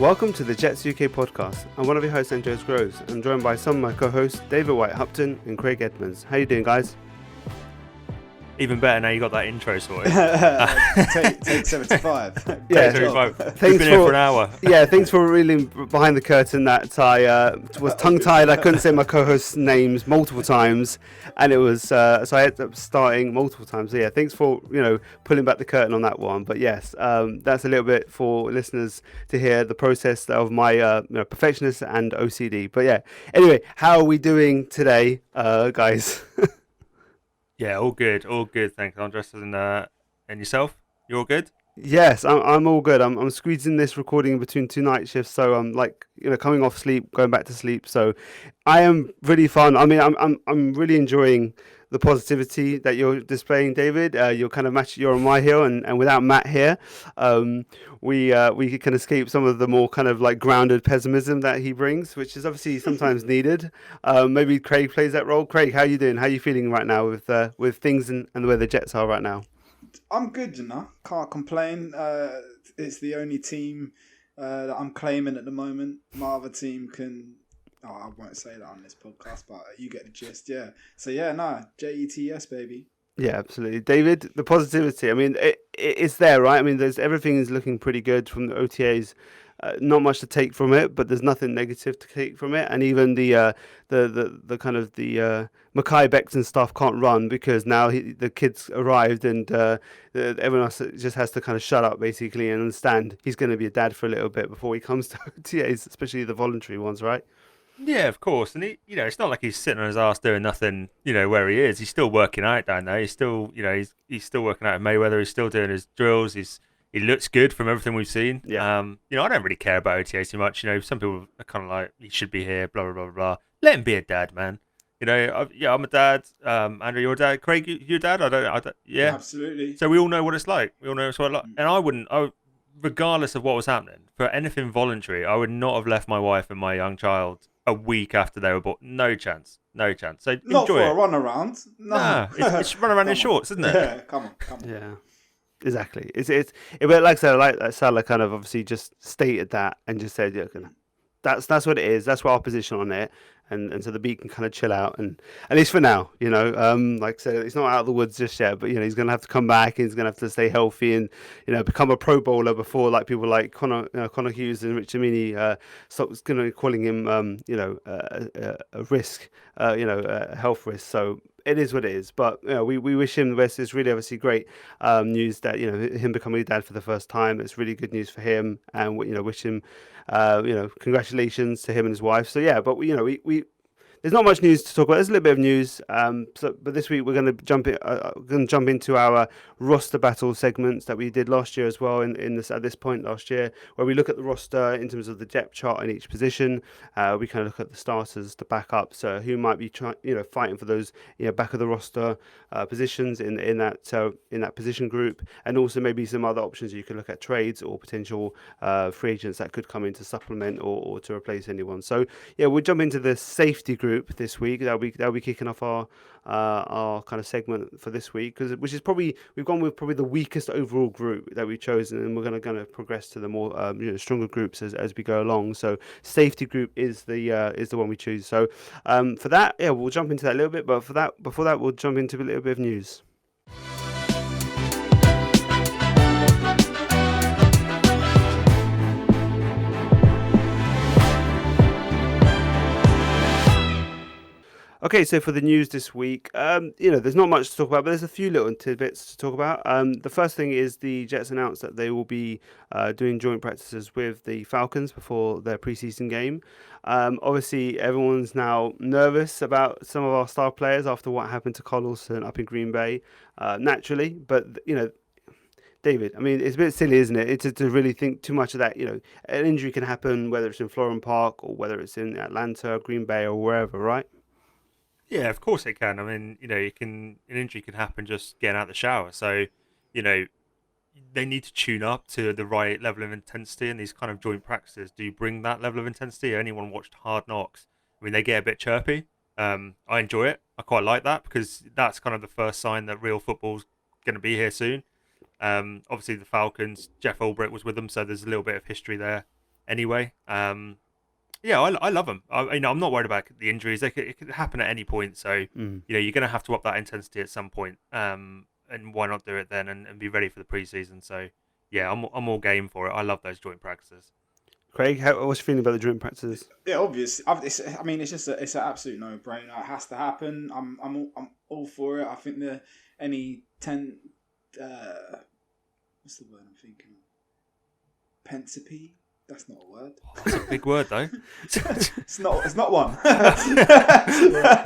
Welcome to the Jets UK podcast. I'm one of your hosts, Andreas Groves. I'm joined by some of my co-hosts, David Wyatt-Hupton and Craig Edmunds. How you doing, guys? Even better now you got that intro sorted. Take 75. Yeah, 75. Thanks We've been here for an hour. Yeah, thanks for reeling behind the curtain that I was tongue-tied. I couldn't say my co-hosts' names multiple times, and it was so I ended up starting multiple times. So yeah, thanks for pulling back the curtain on that one. But yes, that's a little bit for listeners to hear the process of my perfectionist and OCD. But yeah, anyway, how are we doing today, guys? Yeah, all good, thanks, Andres. And yourself? You all good? Yes, I'm all good. I'm squeezing this recording between two night shifts, so I'm coming off sleep, going back to sleep. So I am really fun. I mean, I'm really enjoying the positivity that you're displaying, David. You're kind of you're on my hill, and without Matt here, we can escape some of the more kind of like grounded pessimism that he brings, which is obviously sometimes needed. Maybe Craig plays that role. Craig, how are you doing? How are you feeling right now with things and the way the Jets are right now? I'm good, can't complain. It's the only team that I'm claiming at the moment. My other team can... Oh, I won't say that on this podcast, but you get the gist, yeah. So yeah, JETS, baby. Yeah, absolutely. David, the positivity, I mean, it's there, right? I mean, everything is looking pretty good from the OTAs. Not much to take from it, but there's nothing negative to take from it. And even the kind of the Mackay Becton stuff can't run because now the kid's arrived, and everyone else just has to kind of shut up basically and understand he's going to be a dad for a little bit before he comes to OTAs, especially the voluntary ones, right? Yeah, of course. And he, it's not like he's sitting on his ass doing nothing. Where he is, he's still working out down there. He's still, he's still working out at Mayweather. He's still doing his drills. He looks good from everything we've seen. Yeah. I don't really care about OTA too much. Some people are kind of like, he should be here, blah, blah, blah, blah. Let him be a dad, man. I'm a dad. Andrew, you're a dad. Craig, you're a dad? I don't, yeah. Absolutely. So we all know what it's like. We all know what it's like. And regardless of what was happening, for anything voluntary, I would not have left my wife and my young child a week after they were born. No chance. So not enjoy for it. a run around. No. It's run around in shorts, isn't it? Yeah, come on. Yeah. Exactly. But like I said, like Salah kind of obviously just stated that and just said, yeah, that's what it is. That's what our position on it, and so the beat can kind of chill out, and at least for now, like I said, he's not out of the woods just yet, but he's going to have to come back, and he's going to have to stay healthy, and become a Pro Bowler before like people like Connor Hughes and Rich Amini stop calling him a risk, a health risk. So it is what it is, but we wish him the best. It's really obviously great news that him becoming a dad for the first time. It's really good news for him, and wish him congratulations to him and his wife. So yeah, but we there's not much news to talk about. There's a little bit of news, but this week we're going to jump into our roster battle segments that we did last year as well. At this point last year, where we look at the roster in terms of the depth chart in each position. We kind of look at the starters, the backups, who might be fighting for those back of the roster positions in that position group, and also maybe some other options. You can look at trades or potential free agents that could come in to supplement or to replace anyone. So yeah, we'll jump into the safety group this week. That'll be kicking off our kind of segment for this week, which is we've gone with probably the weakest overall group that we've chosen, and we're going to progress to the more stronger groups as we go along. So safety group is the one we choose. So for that, yeah, we'll jump into that a little bit, but before that we'll jump into a little bit of news. Okay, so for the news this week, there's not much to talk about, but there's a few little tidbits to talk about. The first thing is the Jets announced that they will be doing joint practices with the Falcons before their preseason game. Obviously, everyone's now nervous about some of our star players after what happened to Carlson up in Green Bay, naturally, but David, I mean, it's a bit silly, isn't it? To really think too much of that. An injury can happen, whether it's in Florham Park or whether it's in Atlanta, Green Bay, or wherever, right? Yeah, of course it can. I mean, an injury can happen just getting out of the shower. So, they need to tune up to the right level of intensity, and these kind of joint practices do bring that level of intensity. Anyone watched Hard Knocks, I mean, they get a bit chirpy. I enjoy it. I quite like that because that's kind of the first sign that real football's going to be here soon. Obviously, the Falcons, Jeff Ulbrich was with them, so there's a little bit of history there. anyway. Yeah, I love them. I'm not worried about the injuries. It could happen at any point. So you're going to have to up that intensity at some point. And why not do it then and be ready for the preseason? So yeah, I'm all game for it. I love those joint practices. Craig, what's your feeling about the joint practices? Yeah, obvious. It's an absolute no-brainer. It has to happen. I'm all for it. I think any 10 what's the word I'm thinking of? Pensipede? That's not a word. That's a big word though. It's not one.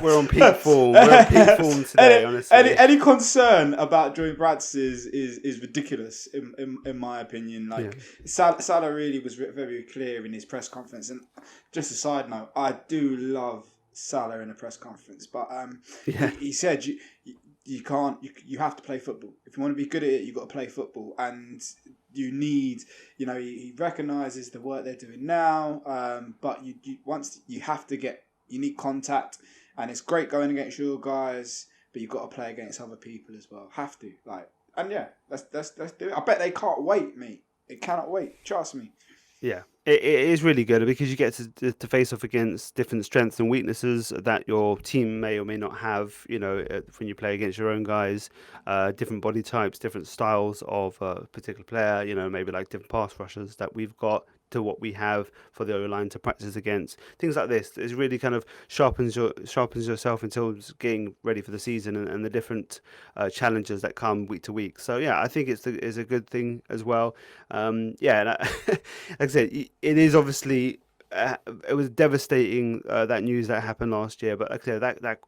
We're on peak form. We're on peak form today, honestly. Any concern about joint practices is ridiculous in my opinion. Salah really was very clear in his press conference. And just a side note, I do love Salah in a press conference, but he said you can't. You have to play football. If you want to be good at it, you've got to play football. And you need, he recognises the work they're doing now, but you have to you need contact, and it's great going against your guys, but you've got to play against other people as well. Have to, let's do it. I bet they can't wait, mate. They cannot wait. Trust me. Yeah, it is really good because you get to face off against different strengths and weaknesses that your team may or may not have. When you play against your own guys, different body types, different styles of a particular player. Maybe like different pass rushers that we've got to what we have for the O-line to practice against. Things like this is really kind of sharpens yourself until getting ready for the season and the different challenges that come week to week. So yeah, I think it's a good thing as well. And like I said, it is obviously it was devastating that news that happened last year. But like I said, that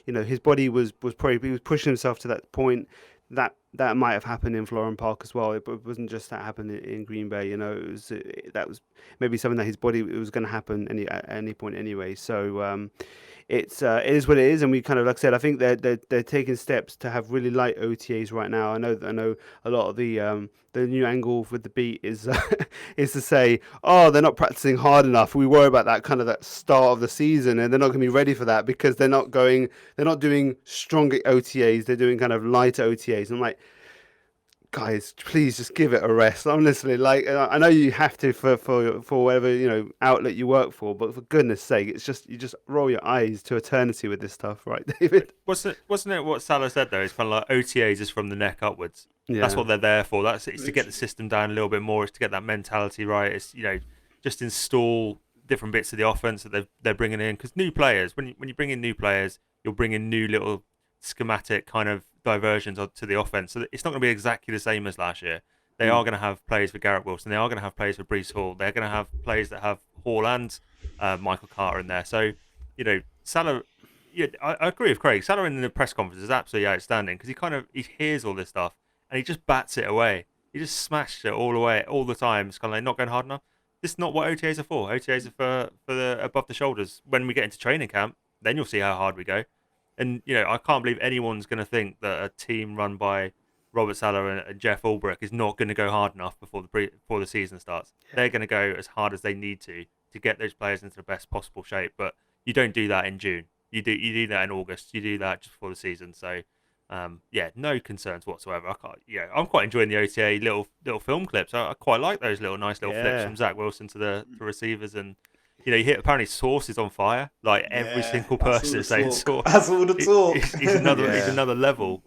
his body was probably, he was pushing himself to that point. That might have happened in Florham Park as well. It wasn't just that happened in Green Bay. That was maybe something that his body, it was going to happen at any point anyway. So it is what it is, and we kind of, like I said, I think they're taking steps to have really light OTAs right now. I know a lot of the new angle with the beat is is to say, oh, they're not practicing hard enough. We worry about that kind of that start of the season, and they're not going to be ready for that because they're not doing stronger OTAs. They're doing kind of lighter OTAs. And I'm like, guys, please just give it a rest. Honestly, I know you have to for whatever outlet you work for, but for goodness sake, it's just you just roll your eyes to eternity with this stuff, right, David? Wasn't it what Salah said though? It's kind of like OTAs is from the neck upwards. Yeah. That's what they're there for. It's to get the system down a little bit more. It's to get that mentality right. It's just install different bits of the offense that they're bringing in, because new players, when you bring in new players, you'll bring in new little schematic kind of diversions to the offense. So it's not going to be exactly the same as last year. They are going to have plays for Garrett Wilson. They are going to have plays for Breece Hall. They're going to have plays that have Hall and Michael Carter in there. So, Salah, I agree with Craig. Salah in the press conference is absolutely outstanding because he hears all this stuff and he just bats it away. He just smashes it all away all the time. It's kind of like not going hard enough. This is not what OTAs are for. OTAs are for the above the shoulders. When we get into training camp, then you'll see how hard we go. And, I can't believe anyone's going to think that a team run by Robert Saleh and Jeff Ulbrich is not going to go hard enough before the season starts. Yeah. They're going to go as hard as they need to get those players into the best possible shape. But you don't do that in June. You do that in August. You do that just before the season. So, no concerns whatsoever. I'm quite enjoying the OTA little film clips. I quite like those nice little flips from Zach Wilson to the receivers. And you hit apparently Sauce is on fire. Like every single person is saying Sauce. That's all the talk. He's another level.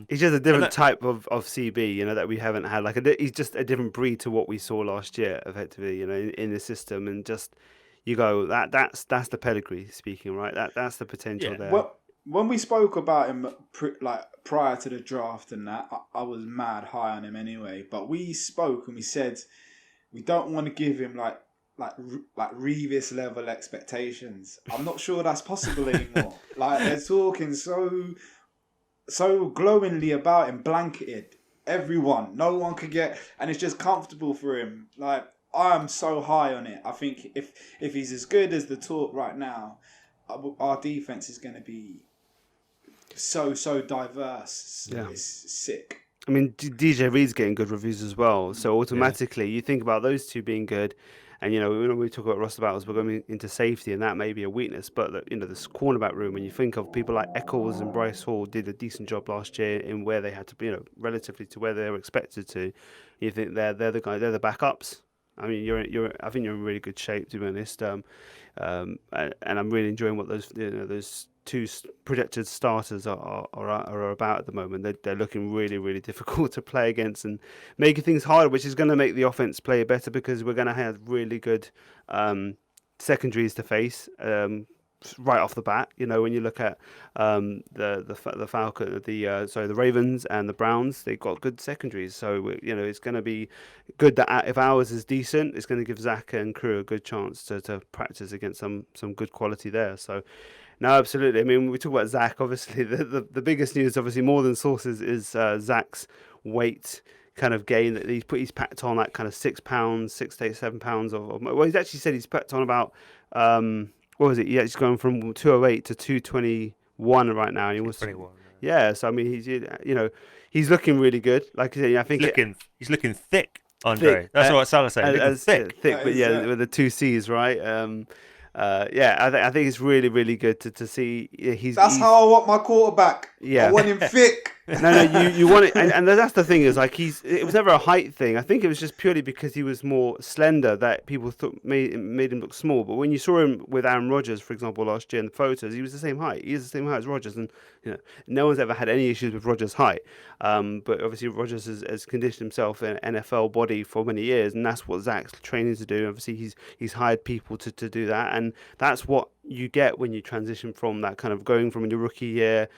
He's just a different type of CB, that we haven't had. He's just a different breed to what we saw last year, effectively, in the system. And just you go that's the pedigree speaking, right? That's the potential there. Well, when we spoke about him prior to the draft and that, I was mad high on him anyway. But we spoke and we said we don't want to give him like Revis level expectations. I'm not sure that's possible anymore. They're talking so glowingly about him, blanketed everyone. No one could get, and it's just comfortable for him. I am so high on it. I think if he's as good as the talk right now, our defense is going to be so diverse. Yeah. It's sick. I mean, DJ Reed's getting good reviews as well. So automatically, you think about those two being good. And, when we talk about roster battles, we're going into safety, and that may be a weakness. But, this cornerback room, when you think of people like Eccles and Bryce Hall did a decent job last year in where they had to be, relatively to where they were expected to, you think they're the guys, they're the backups. I mean, I think you're in really good shape, to be honest. And I'm really enjoying what those two projected starters are about at the moment. They're looking really, really difficult to play against and making things harder, which is going to make the offense play better because we're going to have really good secondaries to face. Right off the bat, when you look at the Falcon, the Ravens and the Browns, they've got good secondaries. So it's going to be good that if ours is decent, it's going to give Zach and crew a good chance to practice against some good quality there. So no, absolutely. I mean, we talk about Zach. Obviously, the biggest news, obviously more than sources, is Zach's weight kind of gain that he's packed on, like kind of 6 pounds, 6 to 7 pounds of. Well, he's actually said he's packed on about. What was it? Yeah, he's going from 208 to 221 right now. And he was 21. Yeah, so I mean, he's looking really good. Like I said, I think he's looking thick, Andre. Thick. That's what Salah's saying. Looking thick, but with the 2 C's, right? I think it's really, really good to see. That's how I want my quarterback. Yeah, I want him thick. No, you want it, and that's the thing is like it was never a height thing. I think it was just purely because he was more slender that people thought made him look small. But when you saw him with Aaron Rodgers, for example, last year in the photos, he was the same height. He is the same height as Rodgers, and no one's ever had any issues with Rodgers' height. But obviously Rodgers has conditioned himself in an NFL body for many years, and that's what Zach's training to do. Obviously he's hired people to do that, and that's what you get when you transition from that kind of going from your rookie year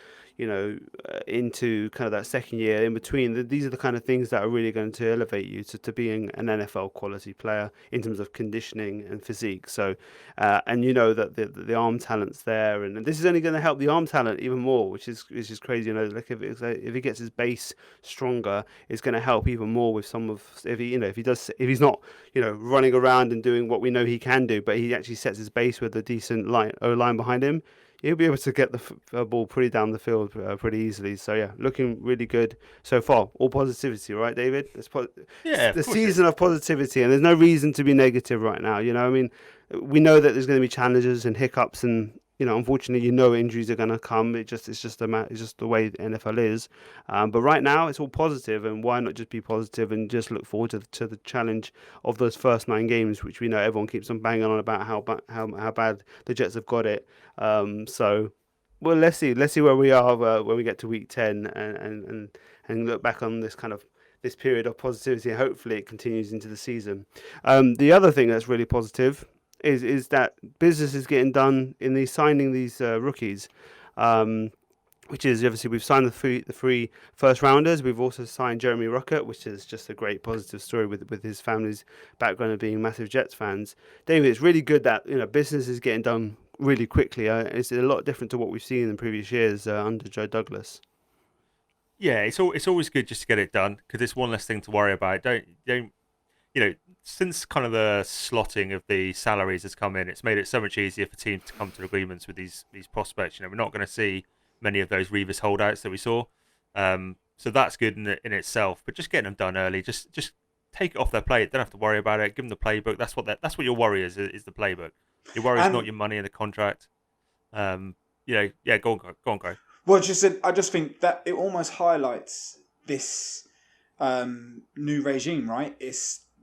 into kind of that second year in between. These are the kind of things that are really going to elevate you to being an NFL quality player in terms of conditioning and physique. So, and that the arm talent's there, and this is only going to help the arm talent even more, which is crazy. Like if he gets his base stronger, it's going to help even more with some of if he's not running around and doing what we know he can do, but he actually sets his base with a decent line behind him. He'll be able to get the ball pretty down the field pretty easily. So, yeah, looking really good so far. All positivity, right, David? The season of positivity, and there's no reason to be negative right now. I mean, we know that there's going to be challenges and hiccups and, unfortunately, injuries are going to come. It's just the way the NFL is. But right now, it's all positive, and why not just be positive and just look forward to the challenge of those first 9 games, which we know everyone keeps on banging on about how bad the Jets have got it. So, well, let's see where we are when we get to week 10 and look back on this period of positivity, and hopefully it continues into the season. The other thing that's really positive is that business is getting done in signing these rookies, which is obviously we've signed the 3 first rounders. We've also signed Jeremy Ruckert, which is just a great positive story with his family's background of being massive Jets fans. David, it's really good that business is getting done really quickly. It's a lot different to what we've seen in previous years under Joe Douglas. Yeah, it's always good just to get it done because it's one less thing to worry about. Don't since kind of the slotting of the salaries has come in, it's made it so much easier for teams to come to agreements with these prospects. We're not going to see many of those Revis holdouts that we saw, so that's good in itself. But just getting them done early, just take it off their plate. Don't have to worry about it. Give them the playbook. That's what your worry is the playbook. Your worry is not your money in the contract. Go on, Gray. Well, I just think that it almost highlights this new regime, right?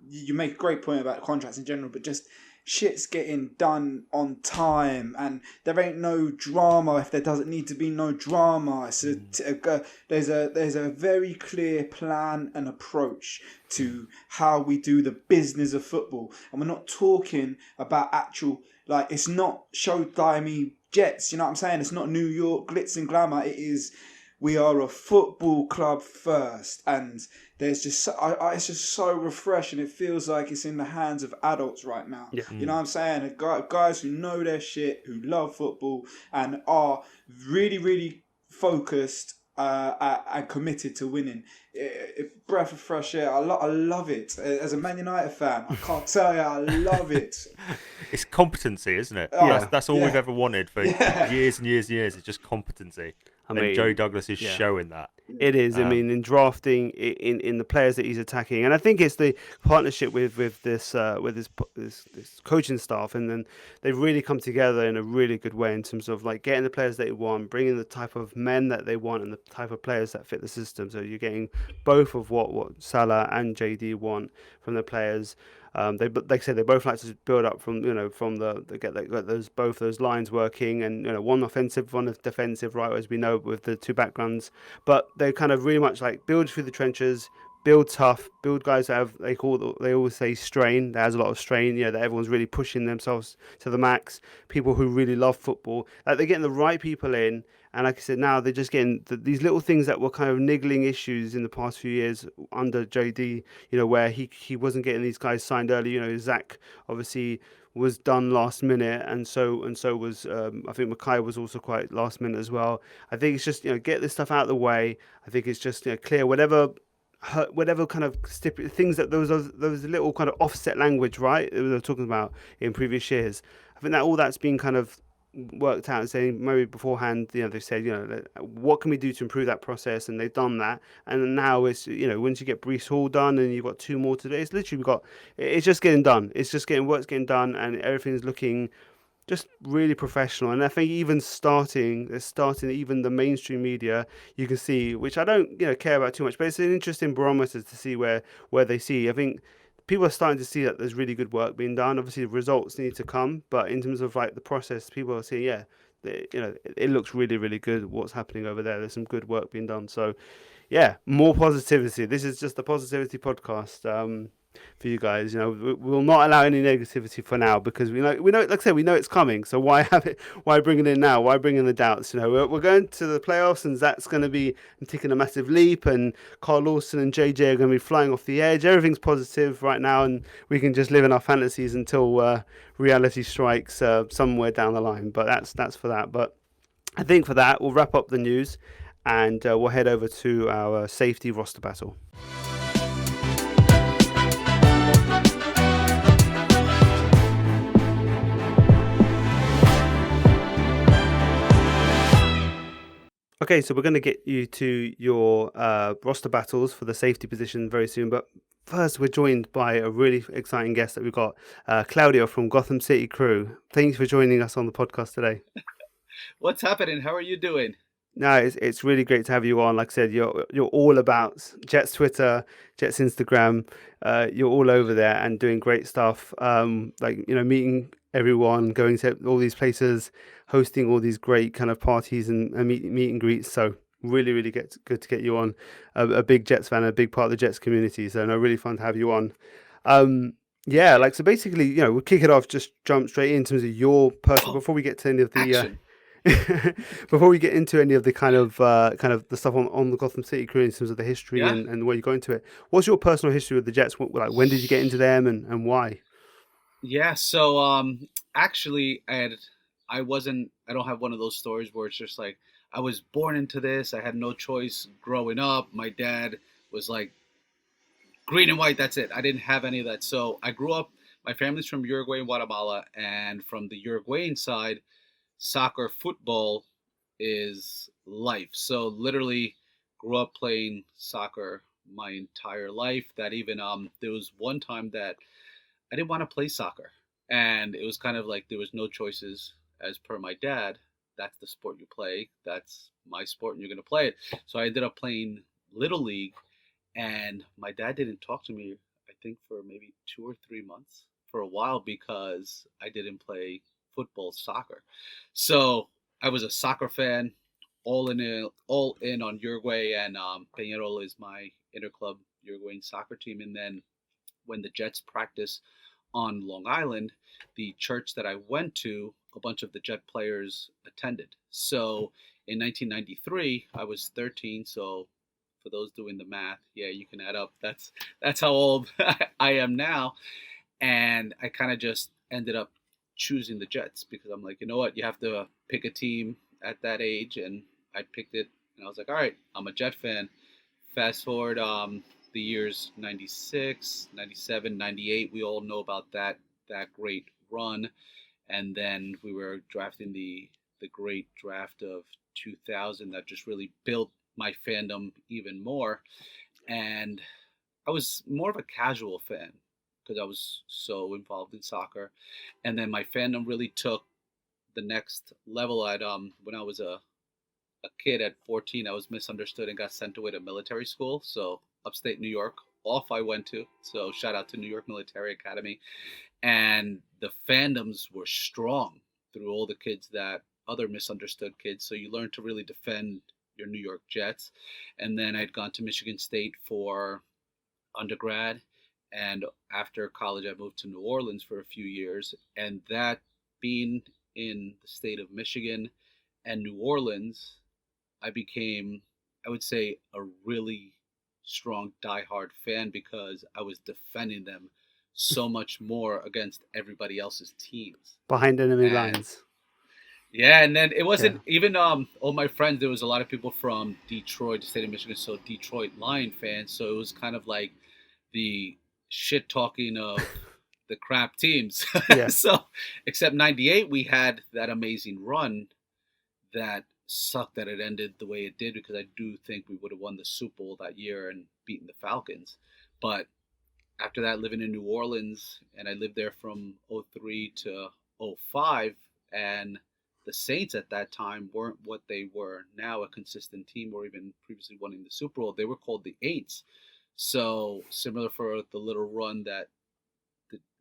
You make a great point about contracts in general, but just shit's getting done on time, and there ain't no drama if there doesn't need to be no drama. So there's a very clear plan and approach to how we do the business of football, and we're not talking about actual it's not showtimey Jets. You know what I'm saying? It's not New York glitz and glamour. It is. We are a football club first, and there's just it's just so refreshing. It feels like it's in the hands of adults right now. Yeah. You know what I'm saying? Guys who know their shit, who love football, and are really, really focused and committed to winning. Breath of fresh air. I love it. As a Man United fan, I can't tell you, I love it. It's competency, isn't it? That's all we've ever wanted for years and years and years. It's just competency. And Joe Douglas is showing that. It is. I mean, in drafting, in the players that he's attacking, and I think it's the partnership with this coaching staff, and then they've really come together in a really good way in terms of getting the players that they want, bringing the type of men that they want, and the type of players that fit the system. So you're getting both of what Salah and JD want from the players. They, but like I said, they both like to build up from from the get those both those lines working, and one offensive, one defensive, right, as we know with the two backgrounds. But they kind of really much like build through the trenches, build tough, build guys that have they always say strain. There's a lot of strain, that everyone's really pushing themselves to the max. People who really love football, like they're getting the right people in, and like I said, now they're just getting these little things that were kind of niggling issues in the past few years under JD. Where he wasn't getting these guys signed early. Zach obviously was done last minute, and so was I think Mackay was also quite last minute as well. I think it's just get this stuff out of the way. I think it's just clear whatever kind of things that those little kind of offset language, right, that we were talking about in previous years. I think that all that's been kind of worked out and saying maybe beforehand, they said, what can we do to improve that process, and they've done that. And now it's once you get Brees Hall done and you've got two more to do, it's literally it's just getting done. It's just work's getting done, and everything's looking just really professional. And I think even starting even the mainstream media, you can see, which I don't care about too much, but it's an interesting barometer to see where they see. I think people are starting to see that there's really good work being done. Obviously the results need to come, but in terms of like the process, people are seeing it looks really, really good what's happening over there. There's some good work being done. So yeah, more positivity. This is just a positivity podcast for you guys. We'll not allow any negativity for now, because we know, like I said, we know it's coming. So why have it? Why bring it in now? Why bring in the doubts? We're going to the playoffs, and Zach's going to be taking a massive leap, and Carl Lawson and JJ are going to be flying off the edge. Everything's positive right now, and we can just live in our fantasies until reality strikes somewhere down the line. But that's for that. But I think for that, we'll wrap up the news, and we'll head over to our safety roster battle. Okay, so we're going to get you to your roster battles for the safety position very soon. But first, we're joined by a really exciting guest that we've got, Claudio from Gotham City Crew. Thanks for joining us on the podcast today. What's happening? How are you doing? No, it's really great to have you on. Like I said, you're all about Jets Twitter, Jets Instagram. You're all over there and doing great stuff. Meeting everyone, going to all these places, hosting all these great kind of parties and meet and greets. So really, really good to get you on. A big Jets fan, a big part of the Jets community. So really fun to have you on. So basically, we'll kick it off. Just jump straight in terms of your personal. Before we get to any of the. Before we get into any of the kind of the stuff on the Gotham City Crew in terms of the history and where you go into it, what's your personal history with the Jets? When did you get into them and why? Yeah, so actually, I don't have one of those stories where it's just like I was born into this. I had no choice growing up. My dad was like green and white. That's it. I didn't have any of that. So I grew up. My family's from Uruguay and Guatemala, and from the Uruguayan side, soccer, football is life. So literally grew up playing soccer my entire life. That even there was one time that I didn't want to play soccer, and it was kind of like there was no choices. As per my dad, that's the sport you play. That's my sport, and you're going to play it. So I ended up playing Little League, and my dad didn't talk to me, I think, for maybe 2 or 3 months for a while because I didn't play football, soccer. So I was a soccer fan, all in on Uruguay, and Peñarol is my interclub Uruguayan soccer team. And then when the Jets practice on Long Island, the church that I went to, a bunch of the Jet players attended. So in 1993, I was 13. So for those doing the math, yeah, you can add up. That's how old I am now. And I kind of just ended up choosing the Jets because I'm like, you know what, you have to pick a team at that age, and I picked it, and I was like, all right, I'm a Jet fan. Fast forward the years 96, 97, 98, we all know about that great run, and then we were drafting the great draft of 2000 that just really built my fandom even more. And I was more of a casual fan because I was so involved in soccer. And then my fandom really took the next level at when I was a kid at 14. I was misunderstood and got sent away to military school. So upstate New York, off I went to. So shout out to New York Military Academy. And the fandoms were strong through all the kids that other misunderstood kids. So you learn to really defend your New York Jets. And then I'd gone to Michigan State for undergrad. And after college, I moved to New Orleans for a few years. And that being in the state of Michigan and New Orleans, I became, I would say, a really strong diehard fan because I was defending them so much more against everybody else's teams. Behind enemy And lines. yeah, and then it Yeah. wasn't even all my friends. There was a lot of people from Detroit, the state of Michigan, so Detroit Lion fans. So it was kind of like the shit talking of the crap teams. Yeah. So, except '98, we had that amazing run that sucked that it ended the way it did because I do think we would have won the Super Bowl that year and beaten the Falcons. But after that, living in New Orleans, and I lived there from '03 to '05, and the Saints at that time weren't what they were now, a consistent team or even previously winning the Super Bowl. They were called the Aints. So similar for the little run that,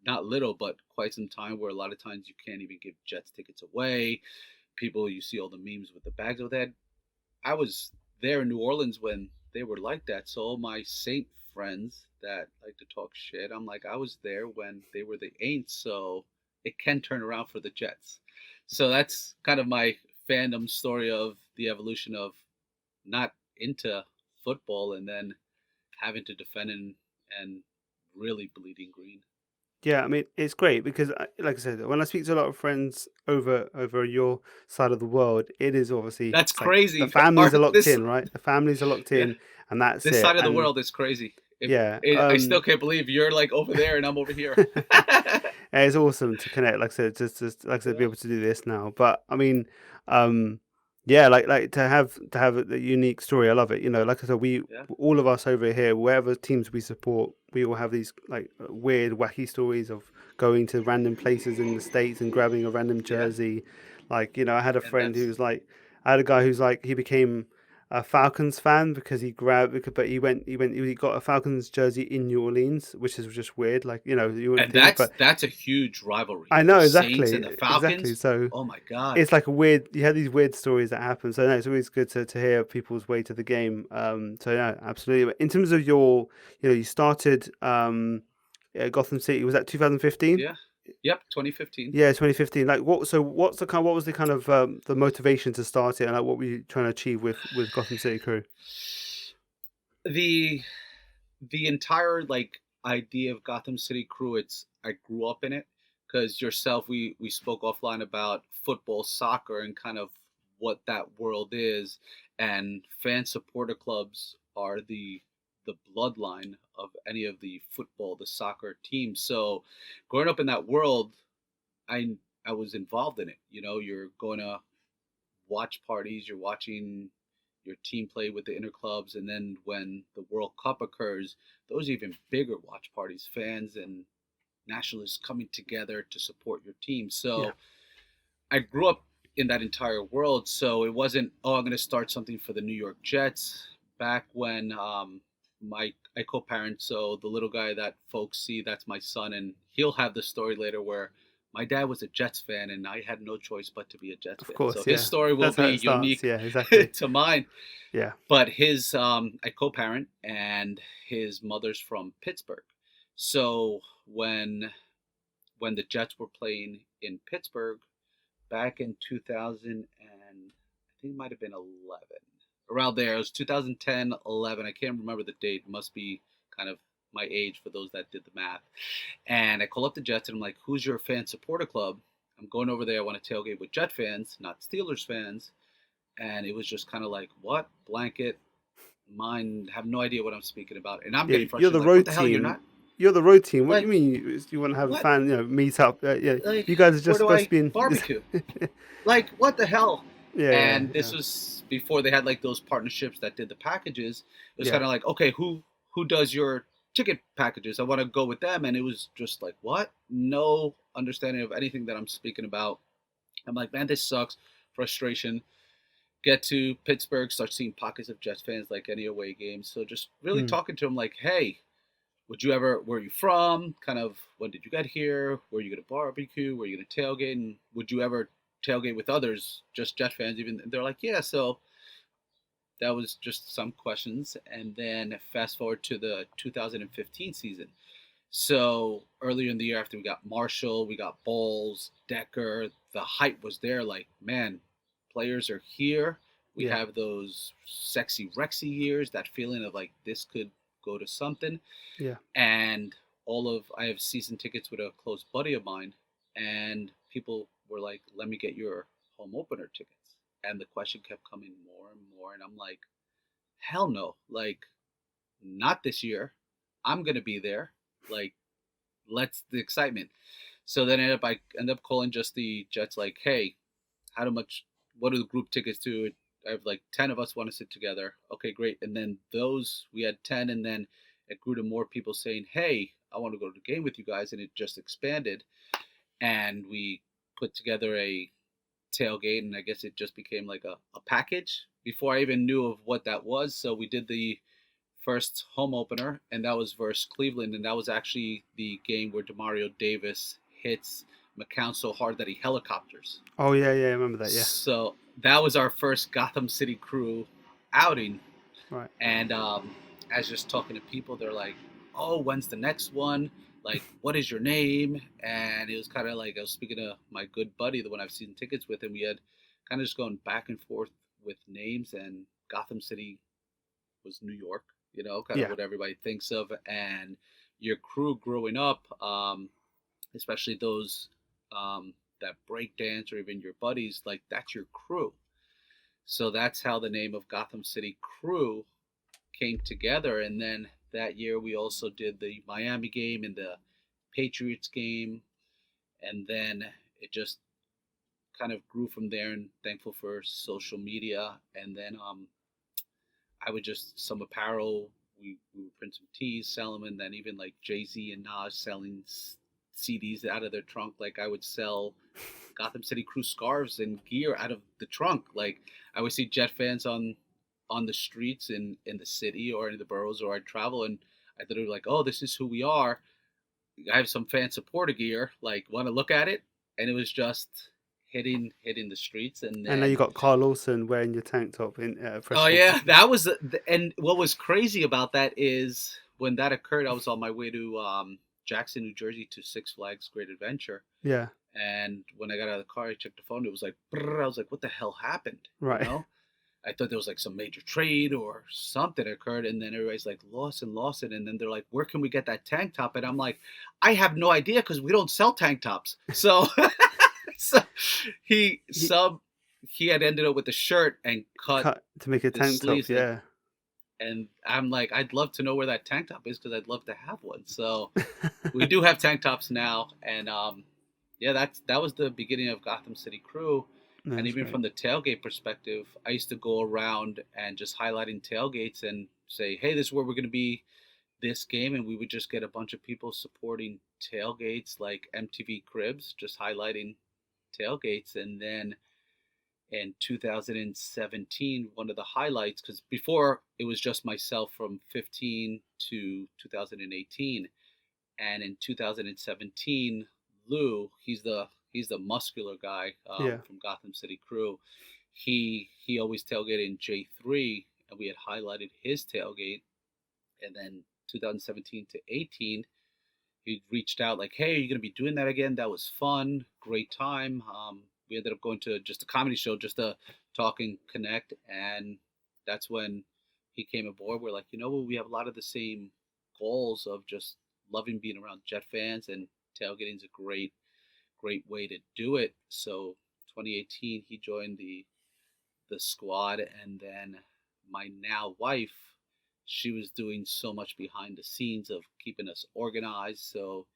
not little, but quite some time where a lot of times you can't even give Jets tickets away. People, you see all the memes with the bags of that. I was there in New Orleans when they were like that. So all my Saint friends that like to talk shit, I'm like, I was there when they were the Aints. So it can turn around for the Jets. So that's kind of my fandom story of the evolution of not into football and then having to defend and really bleeding green. Yeah, I mean it's great because, like I said, when I speak to a lot of friends over your side of the world, it is obviously That's it's like crazy. the families are locked This in, right? The families are locked yeah, in, and that's this it. side of the And world is crazy. yeah, I still can't believe you're like over there and I'm over here. it's awesome to connect. Like I said, just like I said, be Yeah. able to do this now. But I mean, yeah, like to have a unique story. I love it. You know, like I said, we Yeah. all of us over here, wherever teams we support, we all have these like weird, wacky stories of going to random places in the States and grabbing a random jersey. Like, you know, I had a And friend that's who's like, I had a guy who's like, he became a Falcons fan because he grabbed, but he got a Falcons jersey in New Orleans, which is just weird. Like, you know, you wouldn't and think, but that's a huge rivalry. I know The Saints exactly, and the exactly. Falcons. So Oh my god. it's like a weird. You have these weird stories that happen. So no, it's always good to hear people's way to the game. So yeah, absolutely. In terms of your, you know, you started Gotham City. Was that 2015? Yeah. Yep, 2015. Yeah, 2015. Like what? So what's the kind? What was the kind of the motivation to start it, and like what were you trying to achieve with Gotham City Crew? The entire like idea of Gotham City Crew, I grew up in it because yourself we spoke offline about football, soccer, and kind of what that world is, and fan supporter clubs are the bloodline of any of the football, the soccer teams. So growing up in that world, I I was involved in it. You know, you're going to watch parties, you're watching your team play with the inner clubs, and then when the World Cup occurs, those are even bigger watch parties, fans and nationalists coming together to support your team. So Yeah. I grew up in that entire world. So it wasn't, oh, I'm going to start something for the New York Jets. Back when I co-parent, so the little guy that folks see, that's my son, and he'll have the story later where my dad was a Jets fan and I had no choice but to be a Jets Of fan. course, So yeah. his story will That's how be it starts. unique Yeah, exactly. to mine. Yeah. But his I co-parent and his mother's from Pittsburgh. So when the Jets were playing in Pittsburgh back in 2000 and I think it might have been 11. Around there, it was 2010, 11. I can't remember the date. It must be kind of my age for those that did the math. And I call up the Jets and I'm like, who's your fan supporter club? I'm going over there. I want to tailgate with Jet fans, not Steelers fans. And it was just kind of like, what? Blanket. Mine, have no idea what I'm speaking about. And I'm Yeah, getting you're frustrated. the Like, road what the hell? You're team. not? You're the road team. What do Like, you mean? You want to have a what? fan, you know, meet up? Yeah, Like, you guys are just where do supposed I to be in barbecue? Like, what the hell? Yeah, And this yeah. was before they had like those partnerships that did the packages. It was Yeah. kind of like, okay, who does your ticket packages? I want to go with them. And it was just like, what? No understanding of anything that I'm speaking about. I'm like, man, this sucks. Frustration. Get to Pittsburgh, start seeing pockets of Jets fans like any away games. So just really Mm. talking to them like, hey, where are you from? Kind of, when did you get here? Were you going to barbecue? Were you going to tailgate? And would you ever tailgate with others, just Jet fans? Even they're like, yeah. So that was just some questions. And then fast forward to the 2015 season. So earlier in the year, after we got Marshall, we got Bowles, Decker, the hype was there. Like, man, players are here. We have those sexy Rexy years, that feeling of like this could go to something. Yeah. And I have season tickets with a close buddy of mine, and people were like, let me get your home opener tickets. And the question kept coming more and more. And I'm like, hell no, like, not this year. I'm going to be there. Like, let's the excitement. So then I end up calling just the Jets, like, hey, what are the group tickets to? I have like 10 of us want to sit together. Okay, great. And then we had 10, and then it grew to more people saying, hey, I want to go to the game with you guys. And it just expanded. And we put together a tailgate, and I guess it just became like a package before I even knew of what that was. So we did the first home opener, and that was versus Cleveland, and that was actually the game where Demario Davis hits McCown so hard that he helicopters. Oh yeah, I remember that. Yeah. So that was our first Gotham City Crew outing. Right. And as just talking to people, they're like, "Oh, when's the next one? Like, what is your name?" And it was kind of like I was speaking to my good buddy, the one I've seen tickets with, and we had kind of just going back and forth with names. And Gotham City was New York, kind of what everybody thinks of. And your crew growing up, especially those that break dance, or even your buddies, like, that's your crew. So that's how the name of Gotham City Crew came together. And then that year we also did the Miami game and the Patriots game, and then it just kind of grew from there. And thankful for social media. And then I would just, some apparel, we would print some tees, sell them, and then even like Jay-Z and Nas selling CDs out of their trunk. Like, I would sell Gotham City Crew scarves and gear out of the trunk. Like, I would see Jet fans on the streets in the city or in the boroughs, or I'd travel, and I thought it was like, oh, this is who we are. I have some fan supporter gear, like, want to look at it? And it was just hitting the streets. And then you got Carl Lawson wearing your tank top in oh yeah, that was and what was crazy about that is when that occurred, I was on my way to Jackson, New Jersey, to Six Flags Great Adventure. Yeah. And when I got out of the car, I checked the phone. It was like, brrr, I was like, what the hell happened? Right. I thought there was like some major trade or something occurred. And then everybody's like, Lawson. And then they're like, where can we get that tank top? And I'm like, I have no idea, because we don't sell tank tops. So, so he had ended up with the shirt and cut to make a tank top. Yeah. And I'm like, I'd love to know where that tank top is, because I'd love to have one. So we do have tank tops now. And that was the beginning of Gotham City Crew. That's and even from the tailgate perspective, I used to go around and just highlighting tailgates and say, hey, this is where we're going to be this game. And we would just get a bunch of people supporting tailgates, like MTV Cribs, just highlighting tailgates. And then in 2017, one of the highlights, because before it was just myself from 15 to 2018. And in 2017, Lou, he's the muscular guy from Gotham City Crew. He always tailgated in J3, and we had highlighted his tailgate. And then 2017 to 18, he reached out like, hey, are you going to be doing that again? That was fun. Great time. We ended up going to just a comedy show just to talk and connect. And that's when he came aboard. We're like, we have a lot of the same goals of just loving being around Jet fans, and tailgating is a great way to do it. So 2018, he joined the squad. And then my now wife, she was doing so much behind the scenes of keeping us organized. So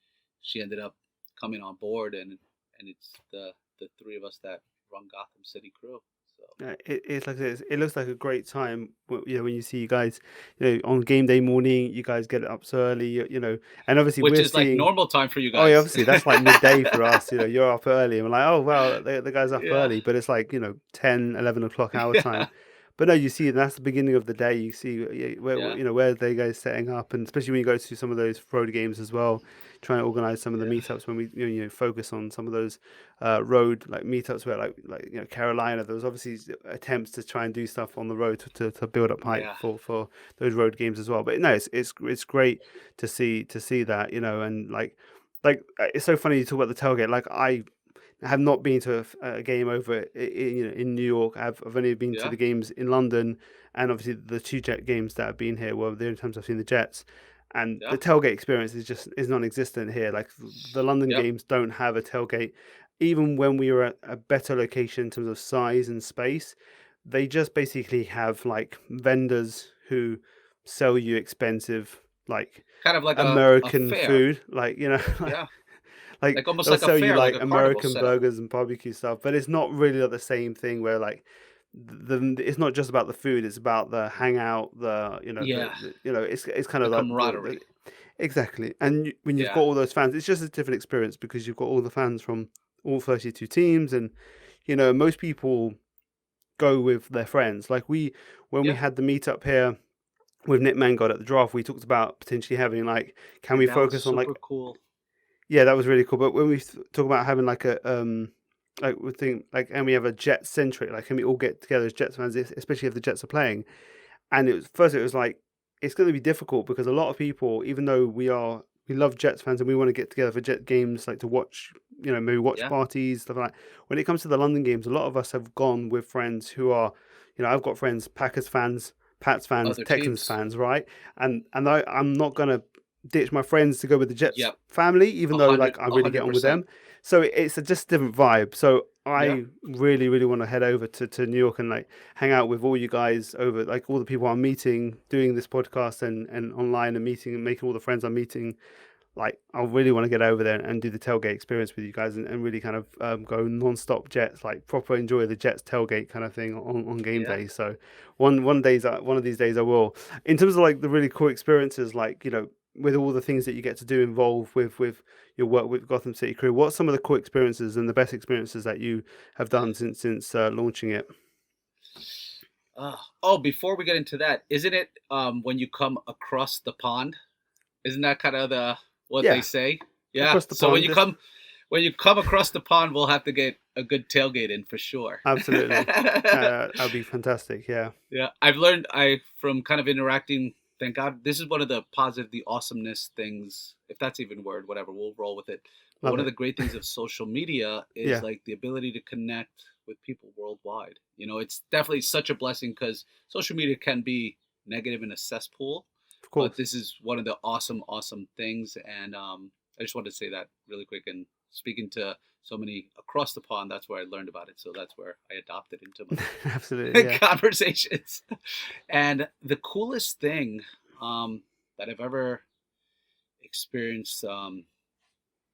she ended up coming on board, and it's the three of us that run Gotham City Crew. So it's like this. It looks like a great time. When you see you guys, on game day morning, you guys get up so early. And obviously which we're is like normal time for you guys. Oh, yeah, obviously that's like midday for us. You're up early, and we're like, oh well, the guy's up early, but it's like 10, 11 o'clock our time. But no, you see, that's the beginning of the day. You see where Yeah. where they guys setting up, and especially when you go to some of those road games as well, trying to organize some of the Yeah. meetups when we focus on some of those road like meetups where like Carolina. There was obviously attempts to try and do stuff on the road to build up hype Yeah. for those road games as well. But no, it's great to see that, and like it's so funny you talk about the tailgate. Like I have not been to a game over in New York. I've only been to Yeah. the games in London, and obviously the two Jet games that have been here were the only times I've seen the Jets. And Yeah. the tailgate experience is non-existent here. Like the London Yep. games don't have a tailgate. Even when we were at a better location in terms of size and space, they just basically have like vendors who sell you expensive like Kind of like a American fair. food, like Yeah. like Like almost they'll like a sell you fair, like like a carnival American setup. burgers and barbecue stuff, but it's not really like the same thing where like it's not just about the food, it's about the hangout, Yeah. it's kind The of like camaraderie. exactly. And when you've got Yeah. all those fans, it's just a different experience because you've got all the fans from all 32 teams, and most people go with their friends. Like when we Yeah. had the meetup here with Nick Mangold at the draft, we talked about potentially having like, can And we that was focus on like, super cool. yeah, that was really cool. But when we talk about having like a like we think like, and we have a Jets centric, like can we all get together as Jets fans, especially if the Jets are playing? And it was like it's going to be difficult because a lot of people, even though we love Jets fans and we want to get together for Jet games, like to watch, maybe watch Yeah. parties, stuff like that. When it comes to the London games, a lot of us have gone with friends who are, I've got friends, Packers fans, Pats fans, Other Texans teams. fans, right? And I'm not gonna ditch my friends to go with the Jets Yep. family, even though 100, like I really get on with 100%. them. So it's a just different vibe. So Yeah. I really, really want to head over to New York and like hang out with all you guys over, like all the people I'm meeting, doing this podcast and online and meeting and making all the friends I'm meeting. Like I really want to get over there and do the tailgate experience with you guys and really kind of go non-stop Jets, like proper enjoy the Jets tailgate kind of thing on game Yeah. day. So one of these days I will. In terms of like the really cool experiences, like with all the things that you get to do involved with your work with Gotham City Crew, what's some of the cool experiences and the best experiences that you have done since launching it? Before we get into that, isn't it when you come across the pond? Isn't that kind of what Yeah. they say? Yeah. Across the So when pond, you come across the pond, we'll have to get a good tailgate in for sure. Absolutely. That'd be fantastic. Yeah. Yeah, I've learned from kind of interacting. Thank God, this is one of the positive, the awesomeness things, if that's even a word, whatever, we'll roll with it. But Love one of it. the great things of social media is Yeah. like the ability to connect with people worldwide. It's definitely such a blessing because social media can be negative in a cesspool, Of course. but this is one of the awesome, awesome things. And I just wanted to say that really quick. And speaking to so many across the pond, that's where I learned about it. So that's where I adopted into my Absolutely. Yeah. conversations. And the coolest thing that I've ever experienced,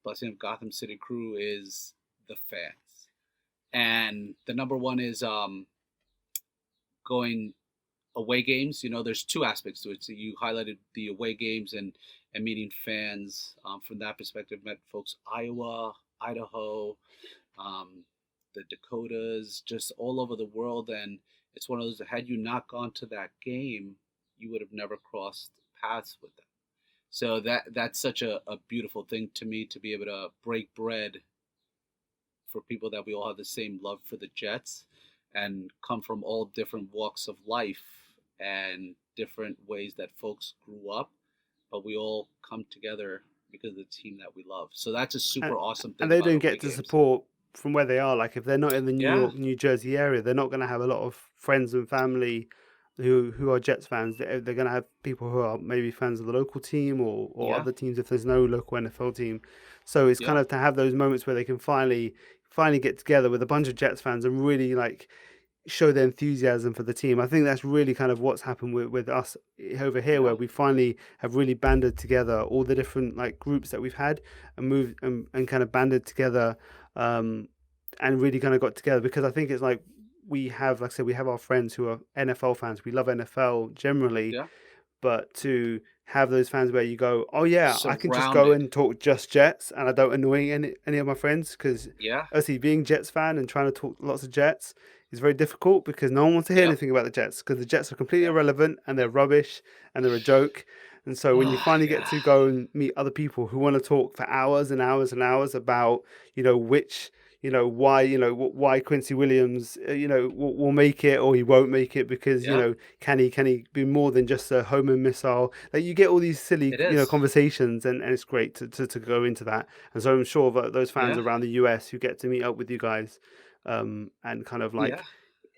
blessing of Gotham City Crew, is the fans. And the number one is going away games. There's two aspects to it. So you highlighted the away games and meeting fans. From that perspective, met folks Iowa, Idaho, the Dakotas, just all over the world. And it's one of those that had you not gone to that game, you would have never crossed paths with them. So that's such a beautiful thing to me, to be able to break bread for people that we all have the same love for the Jets and come from all different walks of life and different ways that folks grew up, but we all come together because of the team that we love. So that's a super awesome thing. And they about don't away get to games. support from where they are. Like if they're not in the New Yeah. York, New Jersey area, they're not going to have a lot of friends and family who are Jets fans. They're going to have people who are maybe fans of the local team or Yeah. other teams if there's no local NFL team. So it's kind Yeah. of to have those moments where they can finally get together with a bunch of Jets fans and really like show their enthusiasm for the team. I think that's really kind of what's happened with us over here, where we finally have really banded together all the different like groups that we've had and moved and kind of banded together and really kind of got together, because I think it's like we have, like I said, we have our friends who are NFL fans. We love NFL generally, Yeah. but to have those fans where you go, oh yeah, I can just go Surrounded. and talk just Jets and I don't annoy any of my friends, because Yeah. obviously being Jets fan and trying to talk lots of Jets is very difficult because no one wants to hear Yep. anything about the Jets because the Jets are completely irrelevant and they're rubbish and they're a joke. And so when you finally get to go and meet other people who want to talk for hours and hours and hours about, why Quincy Williams, will make it or he won't make it because, can he be more than just a homing missile? Like you get all these silly, conversations and it's great to go into that. And so I'm sure that those fans around the US who get to meet up with you guys and kind of like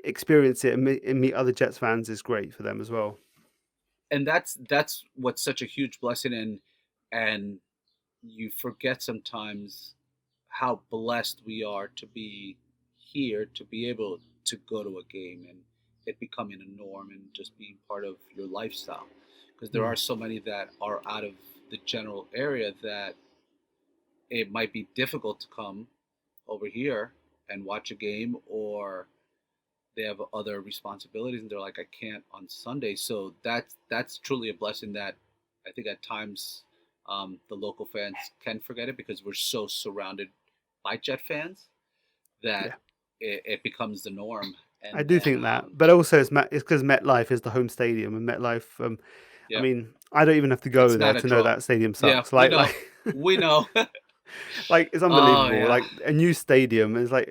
experience it and meet other Jets fans is great for them as well. And that's what's such a huge blessing, and you forget sometimes how blessed we are to be here, to be able to go to a game and it becoming a norm and just being part of your lifestyle. Because there are so many that are out of the general area that it might be difficult to come over here and watch a game, or they have other responsibilities and they're like, I can't on Sunday. So that's truly a blessing that I think at times the local fans can forget it because we're so surrounded by Jet fans that it becomes the norm. And I do think that, but also it's because MetLife is the home stadium, and MetLife. I mean, I don't even have to go there to know that stadium sucks. Yeah, we know. Like it's unbelievable. Like a new stadium is like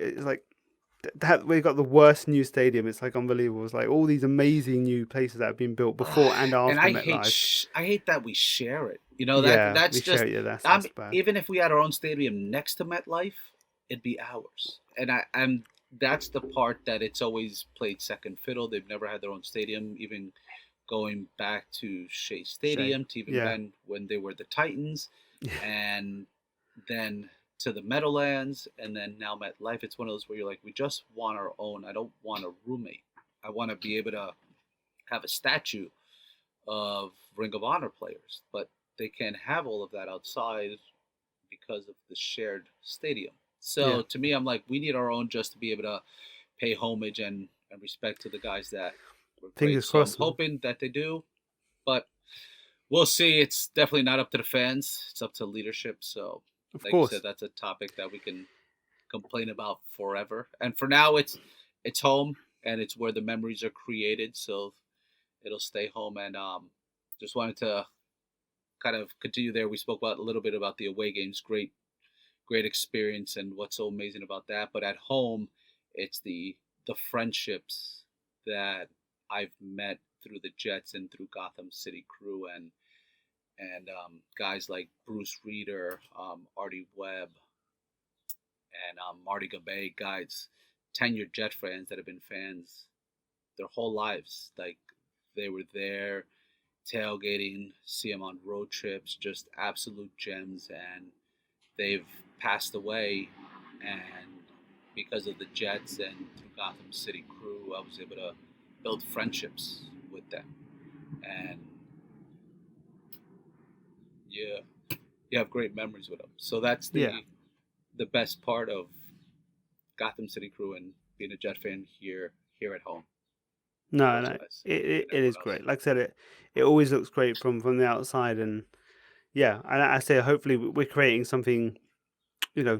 that. We've got the worst new stadium. It's like unbelievable. It's like all these amazing new places that have been built before and after MetLife. I hate that we share it. That's just share it, that's bad. Even if we had our own stadium next to MetLife, it'd be ours. And that's the part that it's always played second fiddle. They've never had their own stadium, even going back to Shea Stadium, to even when they were the Titans, and then to the Meadowlands, and then now MetLife. It's one of those where you're like, we just want our own. I don't want a roommate. I want to be able to have a statue of Ring of Honor players, but they can't have all of that outside because of the shared stadium. So to me, I'm like, we need our own just to be able to pay homage and respect to the guys that were great. Fingers crossed. I'm hoping that they do, but we'll see. It's definitely not up to the fans. It's up to leadership. So of course, you said, that's a topic that we can complain about forever. And for now, it's home and it's where the memories are created. So it'll stay home. And just wanted to kind of continue there. We spoke about a little bit about the away games. Great experience and what's so amazing about that. But at home, it's the friendships that I've met through the Jets and through Gotham City Crew and guys like Bruce Ryder, Artie Webb, and Marty Gabay, guys, tenured Jet fans that have been fans their whole lives. Like they were there tailgating, see them on road trips, just absolute gems, and they've passed away. And because of the Jets and through Gotham City Crew, I was able to build friendships with them. And you have great memories with them. So that's the best part of Gotham City Crew and being a Jet fan here at home. No, it is great. Like I said, it always looks great from the outside, and and I say hopefully we're creating something,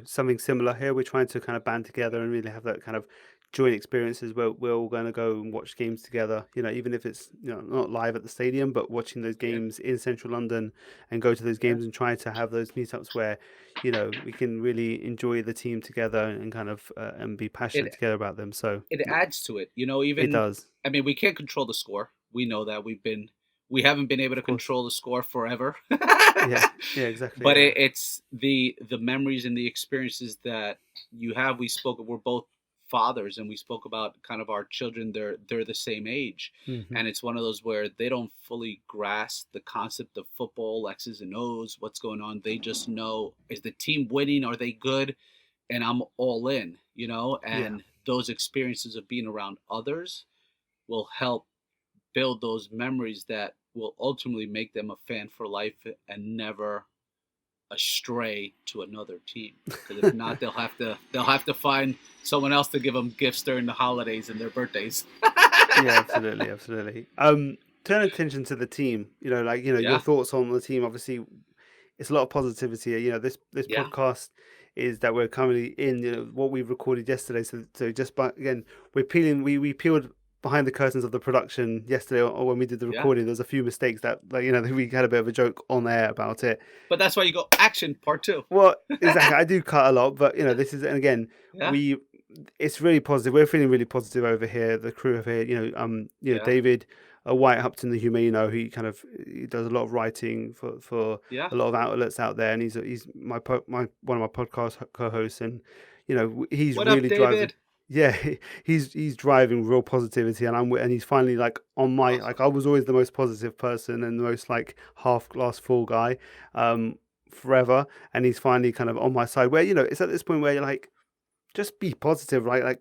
something similar here. We're trying to kind of band together and really have that kind of joint experiences where we're all going to go and watch games together, even if it's not live at the stadium, but watching those games in central London and go to those games and try to have those meetups where we can really enjoy the team together and kind of and be passionate together about them. So it adds to it, even it does. I mean, we can't control the score. We know that we haven't been able to control the score forever. yeah, exactly. But it's the memories and the experiences that you have. We're both fathers, and we spoke about kind of our children. They're the same age, and it's one of those where they don't fully grasp the concept of football, X's and O's, what's going on. They just know, is the team winning? Are they good? And I'm all in, and those experiences of being around others will help build those memories that will ultimately make them a fan for life and never astray to another team. Because if not, they'll have to find someone else to give them gifts during the holidays and their birthdays. Yeah, absolutely. Turn attention to the team. Your thoughts on the team. Obviously, it's a lot of positivity. This podcast is that we're currently in what we recorded yesterday. So just by again, we're peeling. We peeled behind the curtains of the production yesterday, or when we did the Yeah. recording. There's a few mistakes that, like, we had a bit of a joke on air about it. But that's why you go action part 2. Well, exactly. I do cut a lot, but this is, and again, Yeah. it's really positive. We're feeling really positive over here. The crew over here, Yeah. David Wyatt-Hupton, he kind of he does a lot of writing for Yeah. a lot of outlets out there, and he's one of my podcast co-hosts, and he's What really up, driving. David? Yeah, he's driving real positivity, and he's finally like on my Awesome. like I was always the most positive person and the most like half glass full guy, forever, and he's finally kind of on my side. Where it's at this point where you're like, just be positive, right? Like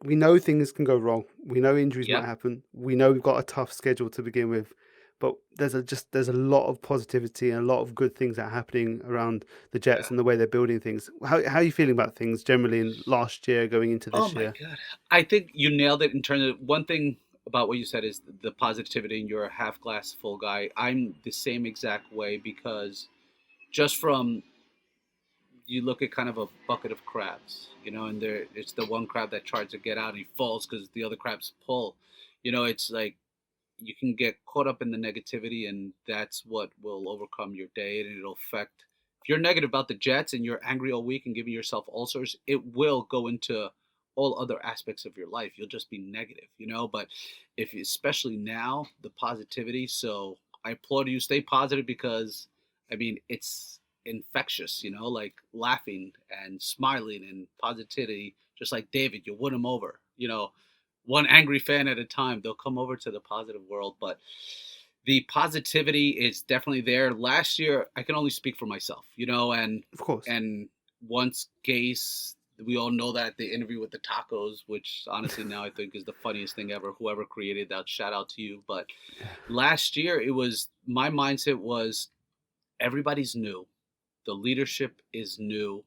we know things can go wrong. We know injuries Yeah. might happen. We know we've got a tough schedule to begin with, but there's a lot of positivity and a lot of good things that are happening around the Jets Yeah. and the way they're building things. How are you feeling about things generally in last year going into this year? Oh my God. I think you nailed it in terms of one thing about what you said is the positivity, and you're a half glass full guy. I'm the same exact way, because just from you look at kind of a bucket of crabs, and it's the one crab that tries to get out and he falls because the other crabs pull. It's like you can get caught up in the negativity, and that's what will overcome your day, and it'll affect. If you're negative about the Jets and you're angry all week and giving yourself ulcers, it will go into all other aspects of your life. You'll just be negative, But if especially now, the positivity. So I applaud you. Stay positive, because I mean it's infectious, like laughing and smiling and positivity. Just like David, you win them over, one angry fan at a time. They'll come over to the positive world. But the positivity is definitely there. Last year, I can only speak for myself, and Of course. and once Gase, we all know that the interview with the tacos, which honestly now I think is the funniest thing ever. Whoever created that, shout out to you. But last year, it was my mindset was everybody's new, the leadership is new,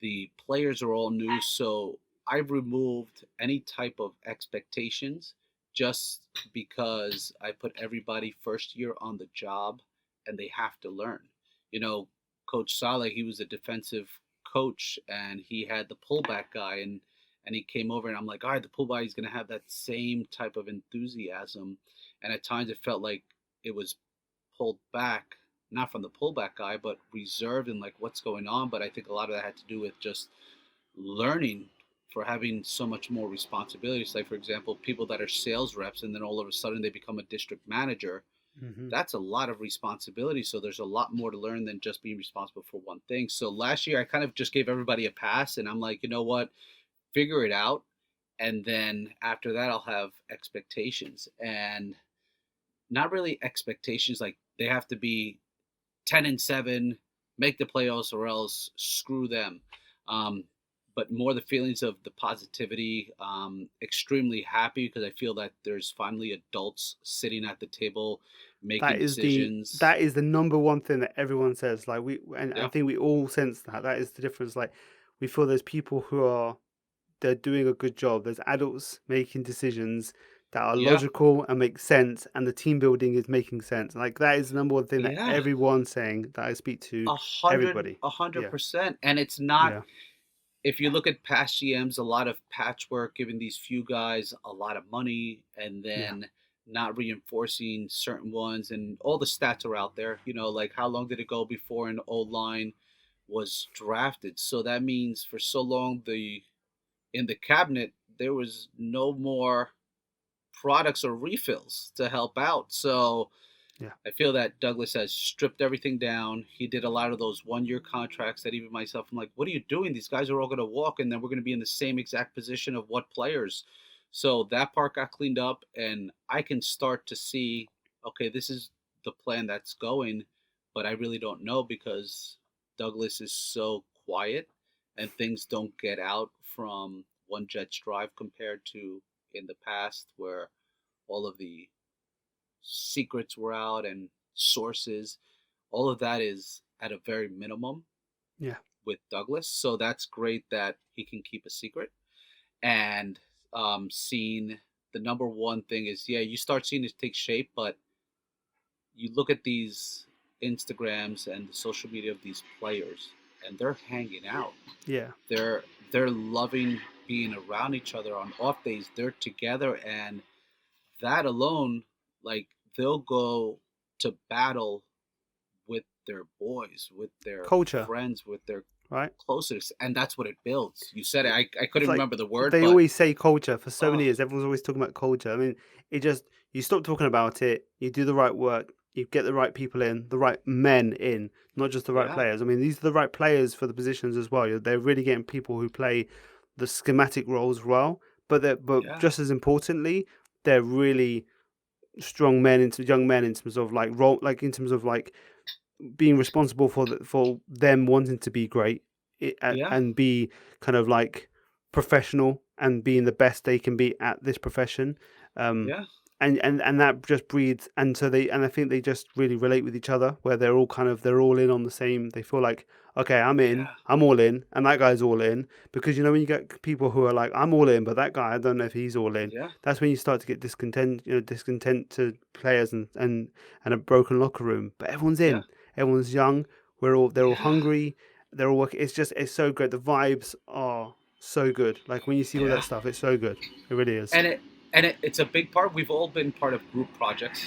the players are all new, so I've removed any type of expectations, just because I put everybody first year on the job and they have to learn. Coach Saleh, he was a defensive coach and he had the pullback guy, and he came over, and I'm like, all right, the pullback is going to have that same type of enthusiasm. And at times it felt like it was pulled back, not from the pullback guy, but reserved and like what's going on. But I think a lot of that had to do with just learning, for having so much more responsibilities. Like, for example, people that are sales reps and then all of a sudden they become a district manager. Mm-hmm. That's a lot of responsibility. So there's a lot more to learn than just being responsible for one thing. So last year I kind of just gave everybody a pass, and I'm like, you know what, figure it out. And then after that, I'll have expectations, and not really expectations like they have to be 10-7, make the playoffs, or else screw them. But more the feelings of the positivity. Extremely happy because I feel that there's finally adults sitting at the table making decisions. That is the number one thing that everyone says. Like I think we all sense that. That is the difference. Like, we feel there's people who they're doing a good job. There's adults making decisions that are logical and make sense, and the team building is making sense. Like, that is the number one thing that everyone's saying that I speak to. Everybody. 100%. And it's not, if you look at past GMs, a lot of patchwork, giving these few guys a lot of money and then not reinforcing certain ones, and all the stats are out there, like how long did it go before an O-line was drafted? So that means for so long in the cabinet, there was no more products or refills to help out. So I feel that Douglas has stripped everything down. He did a lot of those one-year contracts that even myself, I'm like, what are you doing? These guys are all going to walk, and then we're going to be in the same exact position of what players. So that part got cleaned up, and I can start to see, okay, this is the plan that's going, but I really don't know because Douglas is so quiet and things don't get out from one Jets drive compared to in the past where all of the secrets were out and sources. All of that is at a very minimum with Douglas. So that's great that he can keep a secret. And seeing the number one thing is, you start seeing it take shape, but you look at these Instagrams and the social media of these players, and they're hanging out. Yeah. They're loving being around each other on off days. They're together, and that alone, like they'll go to battle with their boys, with their Culture, friends, with their right? closest, and that's what it builds. You said it. I It's couldn't like remember the word, they but always say culture for so many oh years. Everyone's always talking about culture. I mean, it just you stop talking about it. You do the right work. You get the right people in, the right men in, not just the right yeah, players. I mean, these are the right players for the positions as well. They're really getting people who play the schematic roles well, but yeah, just as importantly, they're really strong men into young men in terms of like role, like in terms of like being responsible for for them wanting to be great yeah, and be kind of like professional and being the best they can be at this profession. Um, yeah, and that just breeds, and so they, and I think they just really relate with each other, where they're all kind of, they're all in on the same. They feel like, okay, I'm in, yeah, I'm all in, and that guy's all in, because you know when you get people who are like, I'm all in, but that guy, I don't know if he's all in. yeah, That's when you start to get discontent, discontent to players and a broken locker room. But everyone's yeah, in, everyone's young. They're all yeah, hungry. They're all working. It's so good. The vibes are so good. Like when you see all yeah. that stuff, it's so good. It really is. And it's a big part. We've all been part of group projects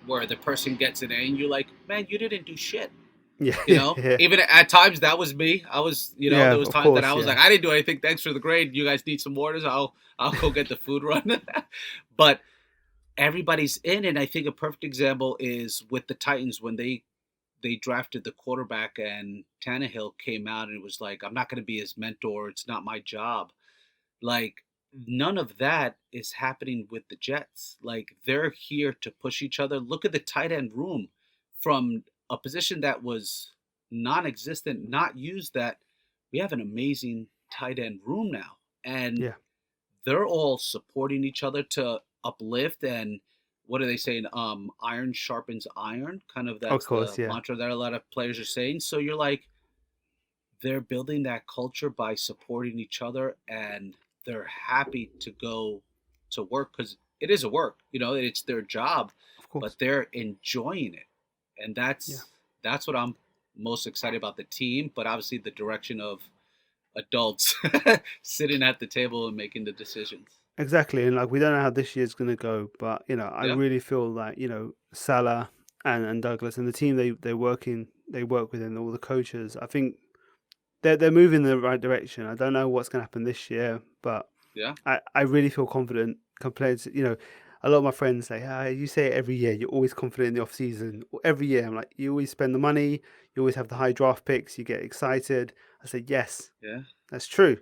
where the person gets an A, and you're like, man, you didn't do shit. Yeah, You know, yeah, even at times that was me. I was, yeah. there was Of times that course, I was yeah. like, I didn't do anything. Thanks for the grade. You guys need some orders. I'll go get the food run. But everybody's in, and I think a perfect example is with the Titans when they drafted the quarterback and Tannehill came out and it was like, I'm not going to be his mentor. It's not my job. Like none of that is happening with the Jets. Like they're here to push each other. Look at the tight end room from a position that was non-existent, not used. That we have an amazing tight end room now, and Yeah, they're all supporting each other to uplift. And what are they saying? Iron sharpens iron. Kind of of that's course, the yeah. mantra that a lot of players are saying. So you're like, they're building that culture by supporting each other, and they're happy to go to work because it is a work, it's their job, Of course, but they're enjoying it. And yeah. that's what I'm most excited about, the team, but obviously the direction of adults sitting at the table and making the decisions. Exactly, and like we don't know how this year's gonna go, but I Yeah, really feel that Salah and Douglas and the team they work with, and all the coaches. I think they're moving in the right direction. I don't know what's gonna happen this year, but yeah, I really feel confident compared to, a lot of my friends say, you say it every year, you're always confident in the off season. Every year, I'm like, you always spend the money, you always have the high draft picks, you get excited. I said, yes, yeah, that's true.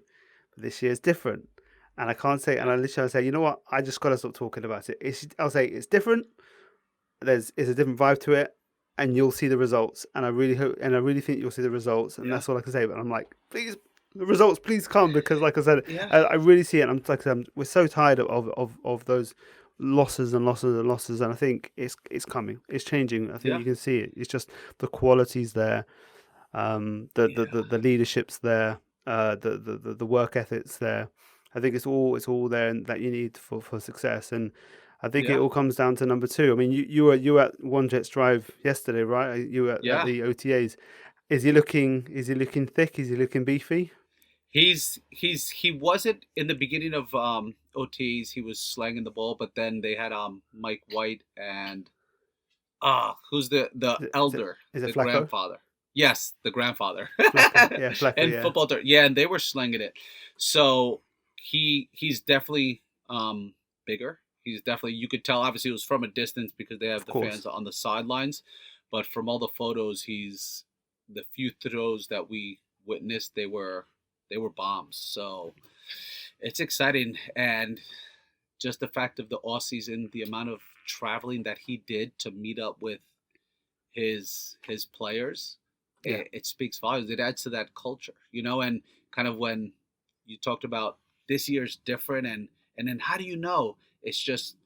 But this year's different. And I can't say, and yeah, I literally say, you know what? I just got to stop talking about it. I'll say it's different. It's a different vibe to it, and you'll see the results. And I really hope, and I really think you'll see the results. And yeah, that's all I can say. But I'm like, please, the results, please come, because, like I said, yeah, I really see it. And I'm like, we're so tired of those losses and losses and losses. And I think it's coming. It's changing. I think yeah, you can see it. It's just the quality's there. The leadership's there. The work ethic's there. I think it's all there and that you need for success. And I think it yeah, all comes down to number two. I mean, you were at One Jets Drive yesterday, right? You were at yeah. the OTAs. Is he looking thick? Is he looking beefy? He wasn't in the beginning of OTs. He was slanging the ball, but then they had Mike White and who's the Is it is it, elder, is it the Flacco? grandfather. Yes, the grandfather. Flacco, yeah, Flacco, And yeah. football term. Yeah, and they were slinging it. So he's definitely bigger. He's definitely, you could tell obviously it was from a distance because they have Of the course. fans on the sidelines, but from all the photos, he's the few throws that we witnessed, they were bombs. So it's exciting, and just the fact of the off season, the amount of traveling that he did to meet up with his players, Yeah. it speaks volumes. It adds to that culture, and kind of when you talked about this year's different, and then how do you know? It's just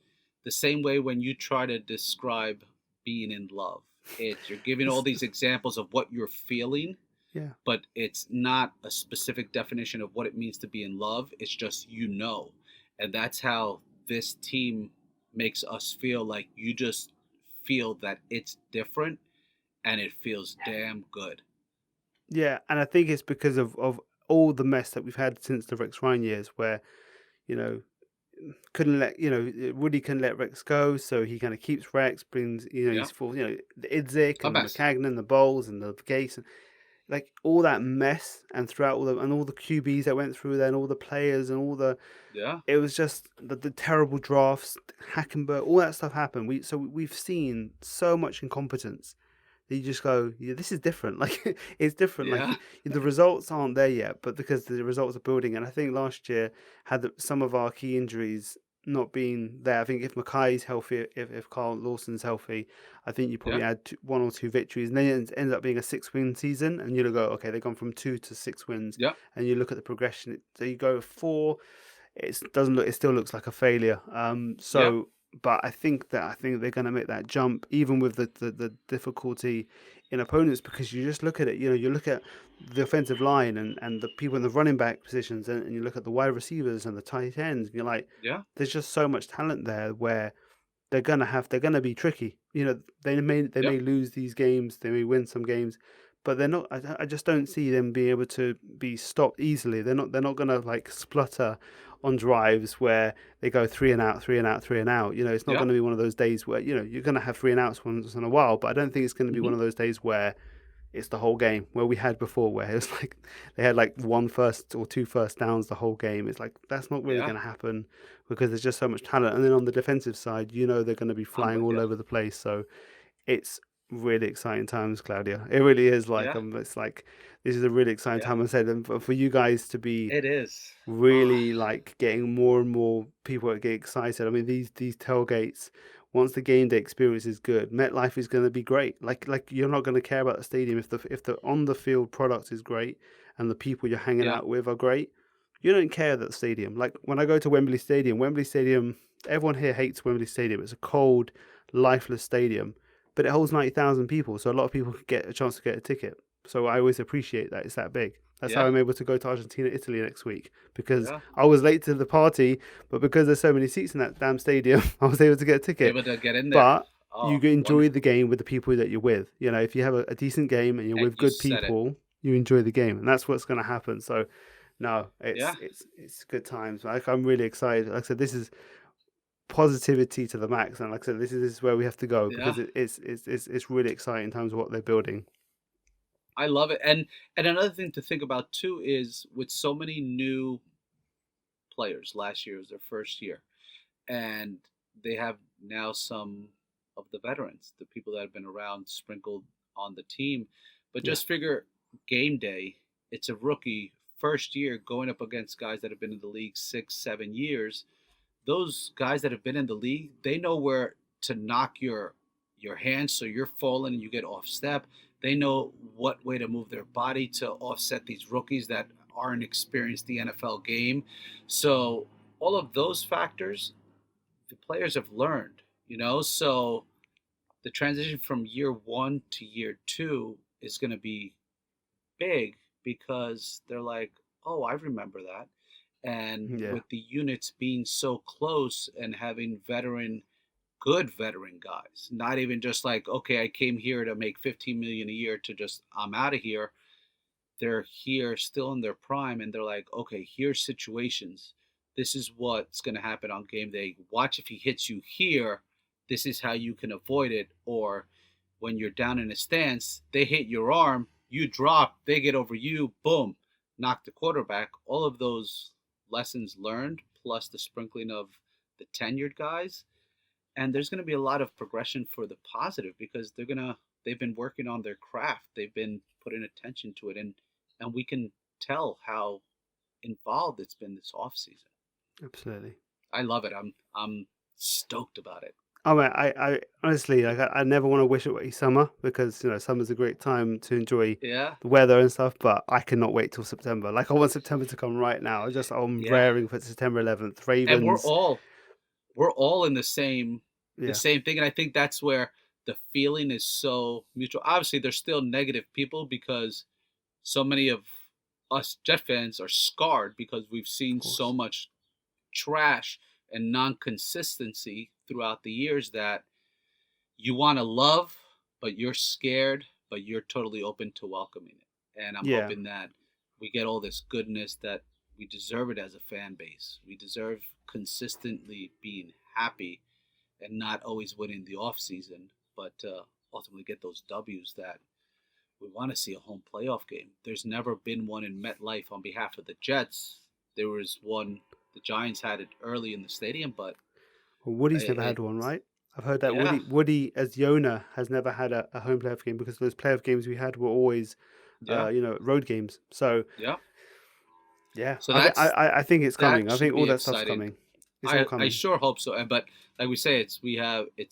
the same way when you try to describe being in love. You're giving all It's, these examples of what you're feeling, yeah. but it's not a specific definition of what it means to be in love. It's just, and that's how this team makes us feel. Like you just feel that it's different, and it feels damn good. Yeah, and I think it's because of all the mess that we've had since the Rex Ryan years, where you know couldn't let Woody can let Rex go, so he kind of keeps Rex, brings Yeah, he's full the Idzik a and the mess. McCagnon, the Bowles and the Gates, and like all that mess, and throughout all the QBs that went through there, and all the players and all the Yeah, it was just the terrible drafts, Hackenberg, all that stuff happened. We've seen so much incompetence. That you just go, yeah, this is different. Like it's different. yeah, Like the results aren't there yet, but because the results are building, and I think last year had some of our key injuries not been there. I think if Mackay's healthy, if Carl Lawson's healthy, I think you yeah, probably add one or two victories, and then it ends up being a 6-win season, and you go, okay, they've gone from 2 to 6 wins, yeah, and you look at the progression. So you go 4, doesn't look, it still looks like a failure. yeah, But I think they're going to make that jump, even with the difficulty in opponents, because you just look at it. You look at the offensive line and the people in the running back positions, and you look at the wide receivers and the tight ends, and you're like, yeah, there's just so much talent there where they're gonna be tricky. They yep, may lose these games, they may win some games, but they're not. I just don't see them being able to be stopped easily. They're not gonna like splutter on drives where they go 3 and out, 3 and out, 3 and out. It's not yeah. going to be one of those days where you're going to have 3 and outs once in a while, but I don't think it's going to be Hmm. one of those days where it's the whole game where we had before, where it was like they had like one first or two first downs the whole game. It's like that's not really Yeah, going to happen because there's just so much talent. And then on the defensive side, they're going to be I'm flying with all you. over the place. So it's really exciting times, Claudia. It really is. Like Yeah, it's like this is a really exciting yeah, time. I said, and for you guys to be it is. Ah, really like getting more and more people that get excited. I mean, these tailgates. Once the game day experience is good, MetLife is going to be great. Like you're not going to care about the stadium if the on the field product is great and the people you're hanging yeah, out with are great. You don't care that the stadium. Like when I go to Wembley Stadium, everyone here hates Wembley Stadium. It's a cold, lifeless stadium, but it holds 90,000 people, so a lot of people get a chance to get a ticket. So I always appreciate that it's that big. That's how yeah, I'm able to go to Argentina, Italy next week because yeah. I was late to the party, but because there's so many seats in that damn stadium, I was able to get a ticket. Able to get in there. But you Oh, enjoy the wonderful. game with the people that you're with. If you have a decent game and you're And with you good said it. people, you enjoy the game, and that's what's going to happen. So, no, Yeah, it's good times. Like I'm really excited. Like I said, this is positivity to the max, and like I said, this is where we have to go yeah. because it's really exciting times what they're building. I love it. And another thing to think about too is with so many new players. Last year was their first year, and they have now some of the veterans, the people that have been around, sprinkled on the team. But Yeah, just figure game day. It's a rookie first year going up against guys that have been in the league 6, 7 years. Those guys that have been in the league, they know where to knock your hands so you're falling and you get off step. They know what way to move their body to offset these rookies that aren't experienced the NFL game. So all of those factors, the players have learned, so the transition from year one to year two is going to be big because they're like, oh, I remember that. And yeah, with the units being so close and having good veteran guys, not even just like, okay, I came here to make 15 million a year to just, I'm out of here. They're here still in their prime and they're like, okay, here's situations. This is what's going to happen on game day. Watch if he hits you here. This is how you can avoid it. Or when you're down in a stance, they hit your arm, you drop, they get over you, boom, knock the quarterback. All of those lessons learned, plus the sprinkling of the tenured guys. And there's going to be a lot of progression for the positive because they've been working on their craft. They've been putting attention to it, and we can tell how involved it's been this off season. absolutely. I love it. I'm stoked about it. Oh man, I honestly like I never want to wish away summer because summer's a great time to enjoy Yeah, the weather and stuff, but I cannot wait till September. Like I want September to come right now. I'm yeah. raring for September 11th. And Ravens, we're all in the yeah, same thing, and I think that's where the feeling is so mutual. Obviously, there's still negative people because so many of us Jet fans are scarred because we've of seen so course. much trash and non-consistency throughout the years that you want to love, but you're scared, but you're totally open to welcoming it. and I'm Yeah. hoping that we get all this goodness that we deserve it as a fan base. We deserve consistently being happy and not always winning the off season, but ultimately get those W's that we want to see. A home playoff game. There's never been one in MetLife on behalf of the Jets. There was one. The Giants had it early in the stadium, but Well, Woody's never it, had one, right? I've heard that yeah, Woody as the owner has never had a home playoff game because those playoff games we had were always, yeah, road games. So yeah. yeah, So I think it's coming. that I should think all be that stuff's exciting. coming. It's all I coming. sure hope so. But like we say, it's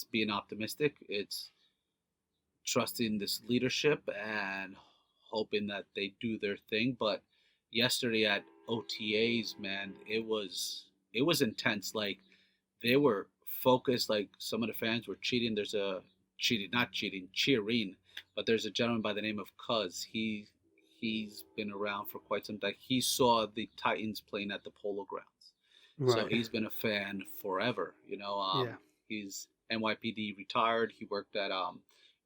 being optimistic. It's trusting this leadership and hoping that they do their thing. But yesterday at OTAs, man, it was intense. Like they were focused. Like some of the fans were cheating. There's a not cheating, cheering. But there's a gentleman by the name of Cuz. He's been around for quite some time. He saw the Titans playing at the Polo Grounds. So Right. he's been a fan forever. Yeah. He's NYPD retired. He worked at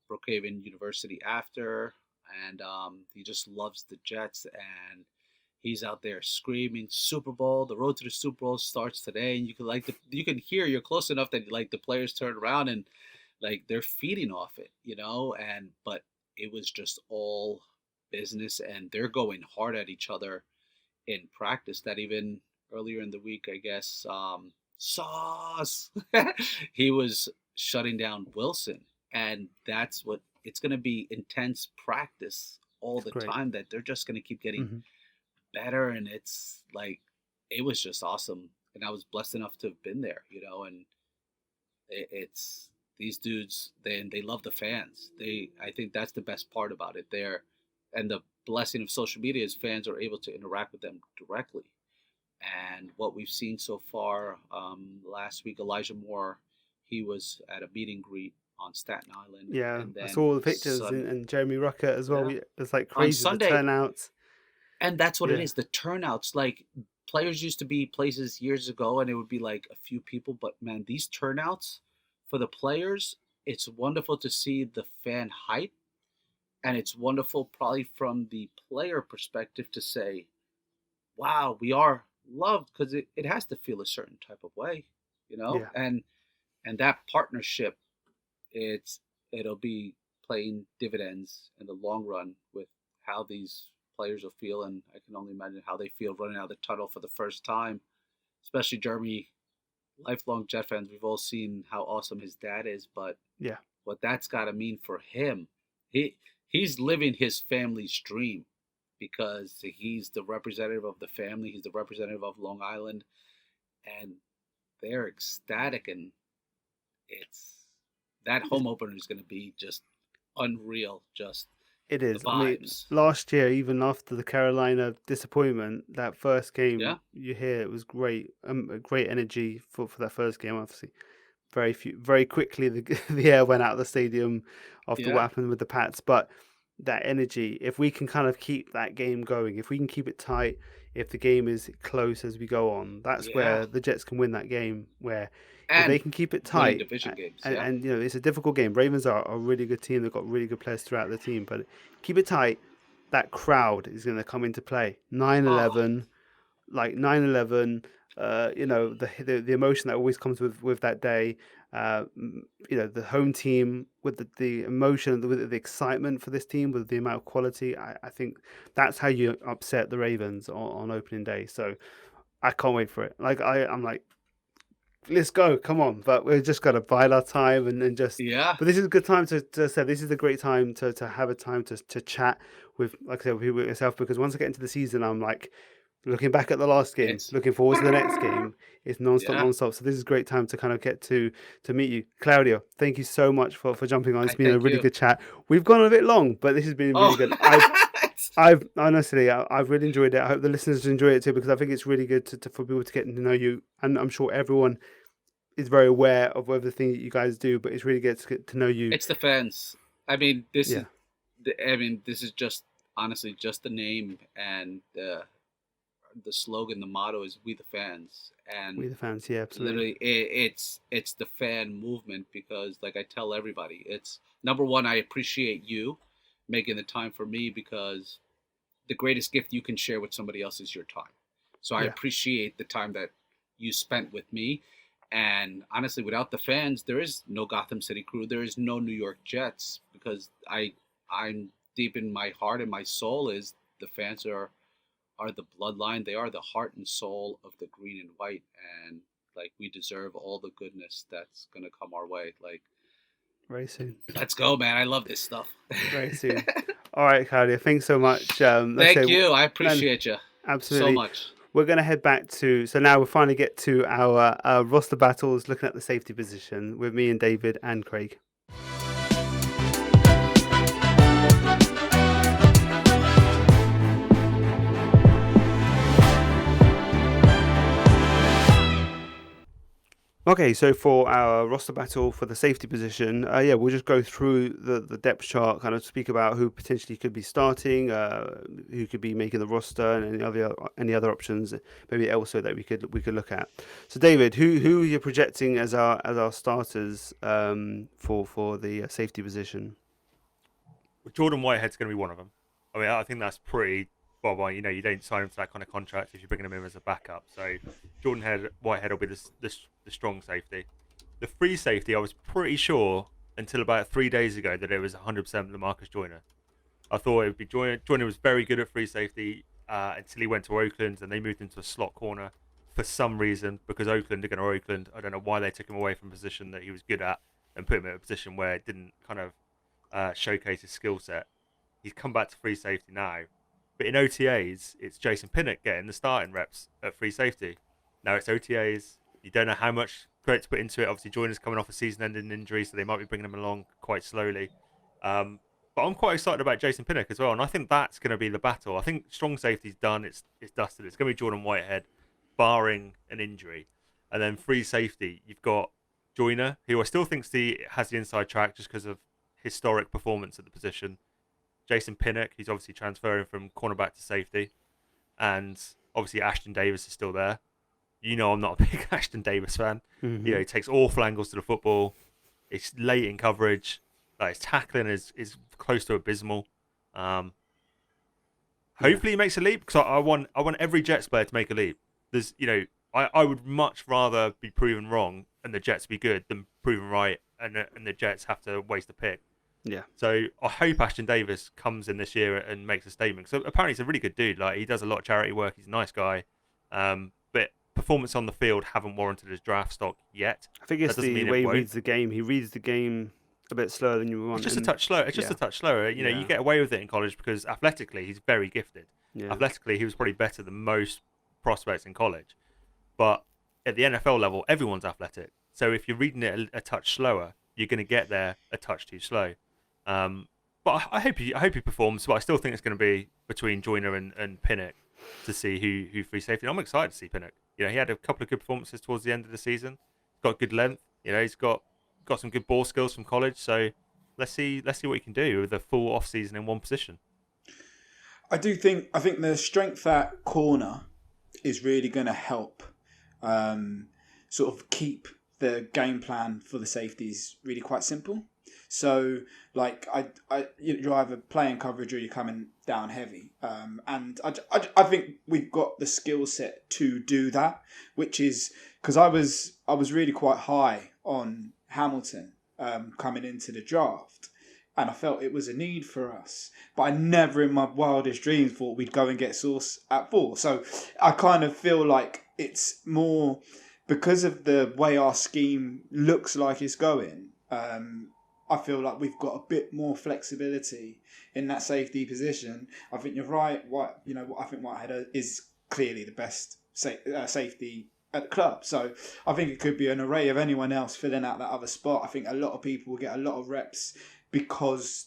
Brookhaven University after, and he just loves the Jets. And he's out there screaming Super Bowl. The road to the Super Bowl starts today, and you can hear. You're close enough that like the players turn around and like they're feeding off it, but it was just all business, and they're going hard at each other in practice. That even earlier in the week, I guess, Sauce, he was shutting down Wilson, and that's what it's going to be, intense practice all It's the great. time, that they're just going to keep getting Mhm. better, and it's like it was just awesome, and I was blessed enough to have been there, and it's these dudes, they love the fans. I think that's the best part about it. And the blessing of social media is fans are able to interact with them directly. And what we've seen so far, last week, Elijah Moore, he was at a meet and greet on Staten Island, Yeah, and I then saw all the pictures and Jeremy Rucker as well. yeah, It's like on crazy the Sunday. turnouts. And that's what it Yeah. is. The turnouts, like players used to be places years ago, and it would be like a few people. But man, these turnouts for the players, it's wonderful to see the fan hype, and it's wonderful probably from the player perspective to say, "Wow, we are loved," because it has to feel a certain type of way, Yeah. and that partnership, it'll be playing dividends in the long run with how these players will feel, and I can only imagine how they feel running out of the tunnel for the first time, especially Jeremy. Lifelong Jet fans, we've all seen how awesome his dad is, but Yeah. what that's got to mean for him, he's living his family's dream because he's the representative of the family, he's the representative of Long Island, and they're ecstatic, and it's that home opener is going to be just unreal, just It the is. I mean, vibes. last year, even after the Carolina disappointment, that first game, Yeah. you hear it was great. Great energy for that first game. Obviously, very quickly the air went out of the stadium after what Yeah. happened with the Pats. But that energy, if we can kind of keep that game going, if we can keep it tight, if the game is close as we go on, that's Yeah. where the Jets can win that game. Where if And they can keep it winning tight, division games. and, Yeah. and it's a difficult game. Ravens are a really good team. They've got really good players throughout the team, but keep it tight. That crowd is going to come into play. 9/11, like 9/11. The emotion that always comes with that day. The home team with the emotion, with the excitement for this team, with the amount of quality. I think that's how you upset the Ravens on opening day. So I can't wait for it. Like I'm like, let's go, come on! But we're just gotta bide our time and just. Yeah. But this is a good time to say this is a great time to have a time to chat with, like I said, with yourself, because once I get into the season, I'm like looking back at the last game, It's looking forward to the next game. It's non-stop, Yeah. non-stop. So this is a great time to kind of get to meet you. Claudio, thank you so much for jumping on. It's I been a thank really you. good chat. We've gone a bit long, but this has been really good. I've honestly, I've really enjoyed it. I hope the listeners enjoy it too, because I think it's really good for people to get to know you. And I'm sure everyone is very aware of everything that you guys do, but it's really good to get to know you. It's the fans. I mean, this Yeah. this is just honestly just the name, and the slogan, the motto is "We the fans," and We the fans, yeah, absolutely. literally it's the fan movement, because like I tell everybody, it's number one, I appreciate you making the time for me, because the greatest gift you can share with somebody else is your time. So I Yeah. appreciate the time that you spent with me. And honestly, without the fans, there is no Gotham City Crew. There is no New York Jets, because I'm deep in my heart and my soul is the fans are the bloodline. They are the heart and soul of the green and white, and like we deserve all the goodness that's gonna come our way. Like, Very soon. let's go, man! I love this stuff. Very soon. All right, Claudio. Thanks so much. Thank you. I appreciate you Absolutely. so much. We're going to head back to, so now we'll finally get to our roster battles, looking at the safety position with me and David and Craig. Okay, so for our roster battle for the safety position, we'll just go through the depth chart, kind of speak about who potentially could be starting, who could be making the roster, and any other options, maybe also that we could look at. So, David, who are you projecting as our starters for the safety position? Jordan Whitehead's going to be one of them. I mean, I think that's pretty. Well, you know, you don't sign him to that kind of contract if you're bringing him in as a backup. So Whitehead will be the strong safety. The free safety, I was pretty sure until about 3 days ago that it was 100% LaMarcus Joyner. I thought it would be Joyner. Joyner was very good at free safety until he went to Oakland and they moved into a slot corner for some reason, because Oakland are going to Oakland. I don't know why they took him away from a position that he was good at and put him in a position where it didn't kind of showcase his skill set. He's come back to free safety now. But in OTAs, it's Jason Pinnock getting the starting reps at free safety. Now it's OTAs. You don't know how much credit to put into it. Obviously, Joyner's coming off a season-ending injury, so they might be bringing him along quite slowly. But I'm quite excited about Jason Pinnock as well, and I think that's going to be the battle. I think strong safety's done. It's dusted. It's going to be Jordan Whitehead, barring an injury. And then free safety, you've got Joyner, who I still think has the inside track just because of historic performance at the position. Jason Pinnock, he's obviously transferring from cornerback to safety. And obviously Ashton Davis is still there. You know I'm not a big Ashton Davis fan. Mm-hmm. You know, he takes awful angles to the football. It's late in coverage. His tackling is close to abysmal. Hopefully he makes a leap, because I want every Jets player to make a leap. There's, you know, I would much rather be proven wrong and the Jets be good than proven right and the Jets have to waste a pick. Yeah. So I hope Ashton Davis comes in this year and makes a statement. So apparently he's a really good dude. Like, he does a lot of charity work. He's a nice guy. But performance on the field haven't warranted his draft stock yet. I think it's the way he reads the game. He reads the game a bit slower than you want. It's just a touch slower. It's just a touch slower. You know, you get away with it in college because athletically he's very gifted. Yeah. Athletically, he was probably better than most prospects in college. But at the NFL level, everyone's athletic. So if you're reading it a touch slower, you're going to get there a touch too slow. But I hope he performs. But I still think it's going to be between Joyner and Pinnock to see who free safety. And I'm excited to see Pinnock. You know, he had a couple of good performances towards the end of the season. He's got good length. You know, he's got some good ball skills from college. So let's see what he can do with a full off season in one position. I think the strength at corner is really going to help sort of keep the game plan for the safeties really quite simple. So, like, you're either playing coverage or you're coming down heavy. And I think we've got the skill set to do that, which is because I was really quite high on Hamilton coming into the draft. And I felt it was a need for us. But I never in my wildest dreams thought we'd go and get Sauce at 4. So I kind of feel like it's more because of the way our scheme looks like it's going. I feel like we've got a bit more flexibility in that safety position. I think you're right. I think Whitehead is clearly the best safety at the club. So I think it could be an array of anyone else filling out that other spot. I think a lot of people will get a lot of reps because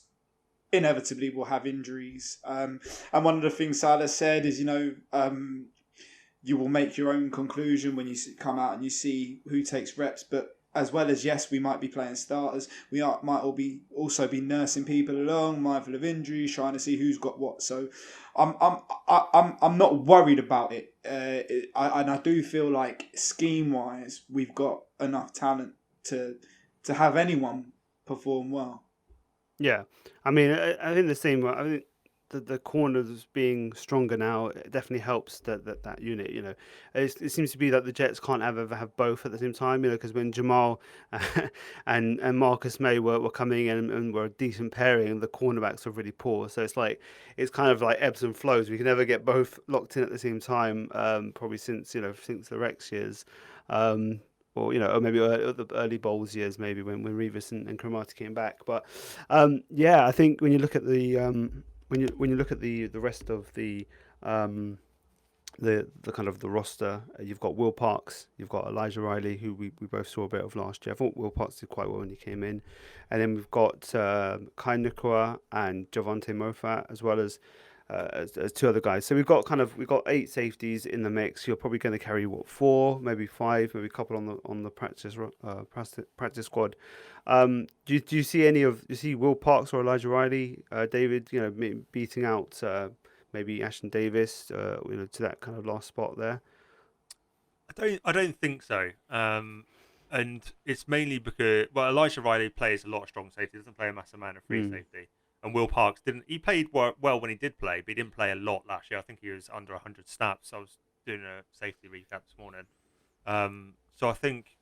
inevitably we'll have injuries. And one of the things Salah said is, you will make your own conclusion when you come out and you see who takes reps. But as well as, yes, we might be playing starters, we might also be nursing people along, mindful of injuries, trying to see who's got what. So I'm not worried about it. And I do feel like scheme-wise, we've got enough talent to have anyone perform well. Yeah, I mean, I think the same. I think the corners being stronger now, it definitely helps that unit. It seems to be that the Jets can't ever have both at the same time. Because when Jamal and Marcus May were coming in and were a decent pairing, the cornerbacks were really poor. So it's kind of like ebbs and flows. We can never get both locked in at the same time. Probably since the Rex years. Or maybe the early Bowls years, maybe when Revis and Cromartie came back. But I think when you look at the when you look at the rest of the kind of the roster, you've got Will Parks, you've got Elijah Riley, who we both saw a bit of last year. I thought Will Parks did quite well when he came in, and then we've got Kai Nukua and Javonte Mofat, as well as two other guys. So we've got 8 safeties in the mix. You're probably going to carry 4, maybe 5, maybe a couple on the practice squad. Do you see Will Parks or Elijah Riley, David, beating out maybe Ashton Davis, to that kind of last spot there? I don't think so. And it's mainly because Elijah Riley plays a lot of strong safety. He doesn't play a massive amount of free safety. And Will Parks didn't. He played well when he did play, but he didn't play a lot last year. I think he was under 100 snaps. I was doing a safety recap this morning. So I think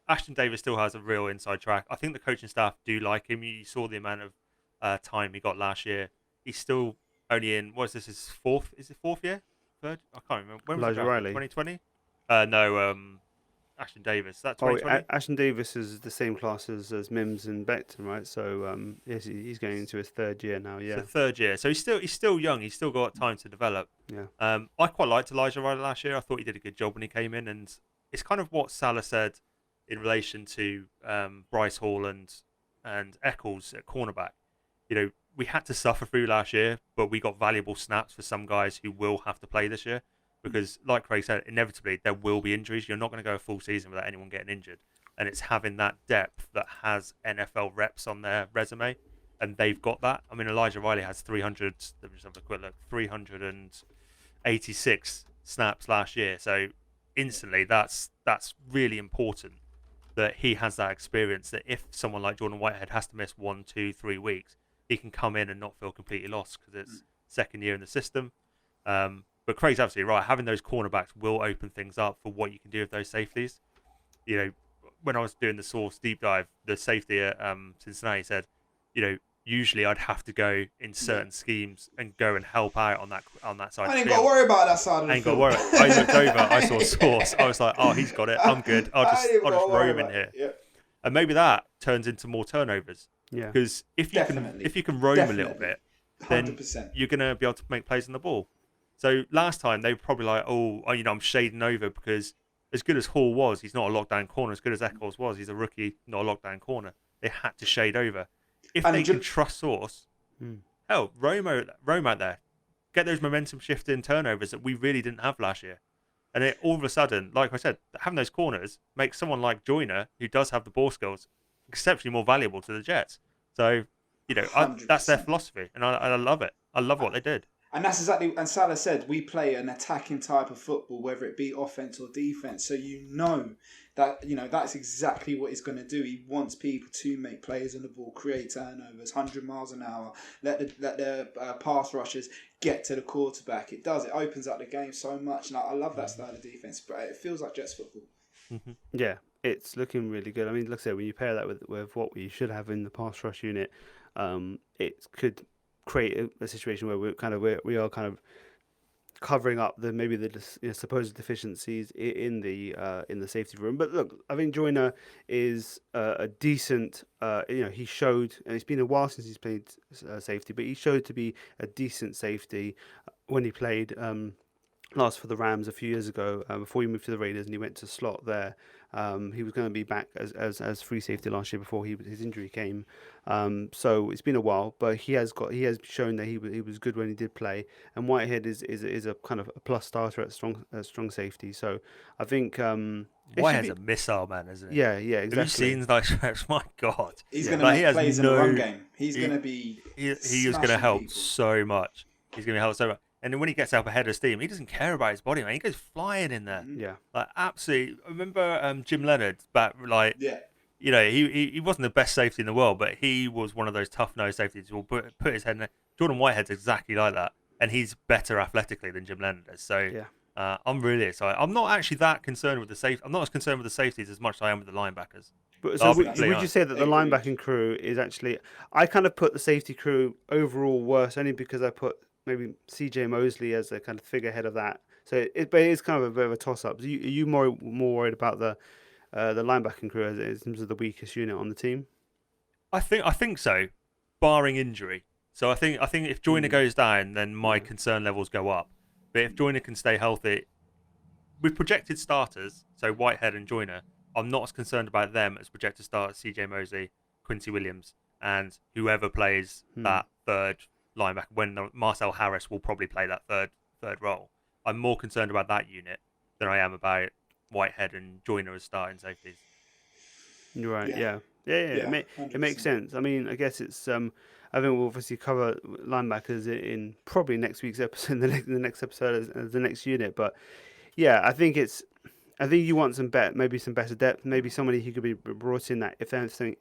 Ashton Davis still has a real inside track. I think the coaching staff do like him. You saw the amount of time he got last year. He's still only in. What is this? His fourth? Is it fourth year? Third? I can't remember. When was Elijah Riley. 2020? No. Ashton Davis. That's 2020. Ashton Davis is the same class as Mims and Becton, right? So yes, he's going into his third year now. Yeah, so third year. So he's still young. He's still got time to develop. Yeah. I quite liked Elijah Ryder last year. I thought he did a good job when he came in, and it's kind of what Salah said in relation to Bryce Hall and Eccles at cornerback. We had to suffer through last year, but we got valuable snaps for some guys who will have to play this year. Because, like Craig said, inevitably there will be injuries. You're not going to go a full season without anyone getting injured. And it's having that depth that has NFL reps on their resume. And they've got that. I mean, Elijah Riley has 300, let me just have a quick look, 386 snaps last year. So instantly, that's really important that he has that experience, that if someone like Jordan Whitehead has to miss 1, 2, 3 weeks, he can come in and not feel completely lost because it's second year in the system. But Craig's absolutely right. Having those cornerbacks will open things up for what you can do with those safeties. When I was doing the Source deep dive, the safety at Cincinnati said, usually I'd have to go in certain schemes and go and help out on that side. I ain't got to worry about that side of the field. I looked over, I saw Source. I was like, oh, he's got it. I'm good. I'll just roam in here. Yeah. And maybe that turns into more turnovers. Yeah. Because if you can roam a little bit, then 100%. you're going to be able to make plays on the ball. So last time they were probably like, I'm shading over because as good as Hall was, he's not a lockdown corner. As good as Eccles was, he's a rookie, not a lockdown corner. They had to shade over. If they can trust Source, roam out there. Get those momentum shifting turnovers that we really didn't have last year. And all of a sudden, like I said, having those corners makes someone like Joyner, who does have the ball skills, exceptionally more valuable to the Jets. So, that's their philosophy. And I love it. I love what they did. And that's exactly, and Salah said, we play an attacking type of football, whether it be offense or defense. So that's exactly what he's going to do. He wants people to make plays on the ball, create turnovers, 100 miles an hour, let the pass rushers get to the quarterback. It opens up the game so much. And I love that style of defense, but it feels like Jets football. Mm-hmm. Yeah, it's looking really good. I mean, like I said, when you pair that with what we should have in the pass rush unit, it could create a situation where we are kind of covering up the supposed deficiencies in the safety room. But look, I think Joyner is a decent. He showed, and it's been a while since he's played safety, but he showed to be a decent safety when he played last for the Rams a few years ago, before he moved to the Raiders, and he went to slot there. He was going to be back as free safety last year before his injury came. So it's been a while, but he has shown that he was good when he did play. And Whitehead is a kind of a plus starter at strong safety. So I think Whitehead's a missile, man, isn't he? Yeah, exactly. Have you seen those reps? My God, he's going to make plays in the run game. He's going to be. He is going to help so much. He's going to help so much. And then when he gets up ahead of steam, he doesn't care about his body, man. He goes flying in there. Yeah. Like, absolutely. Remember Jim Leonard back, Yeah. He wasn't the best safety in the world, but he was one of those tough-nosed safeties who will put his head in there, Jordan Whitehead's exactly like that, and he's better athletically than Jim Leonard is. So Yeah. I'm really excited. I'm not actually that concerned with the safe. I'm not as concerned with the safeties as much as I am with the linebackers. But So so I'll be would, completely would you honest. say that the Agreed. linebacking crew is actually? I kind of put the safety crew overall worse, only because I put maybe CJ Mosley as a kind of figurehead of that. So but it is kind of a bit of a toss up. Are you more worried about the linebacking crew as in terms of the weakest unit on the team? I think so, barring injury. So I think if Joyner goes down, then my concern levels go up. But if Joyner can stay healthy, with projected starters, so Whitehead and Joyner, I'm not as concerned about them as projected starters CJ Mosley, Quincy Williams, and whoever plays that third linebacker. When Marcel Harris will probably play that third role. I'm more concerned about that unit than I am about Whitehead and Joyner as starting safeties. You're right. Yeah. Yeah. Yeah, It makes 100%. sense. I mean, I guess it's. I think we'll obviously cover linebackers in probably next week's episode, the next episode as the next unit. But yeah, I think it's. I think you want maybe some better depth, maybe somebody who could be brought in that if anything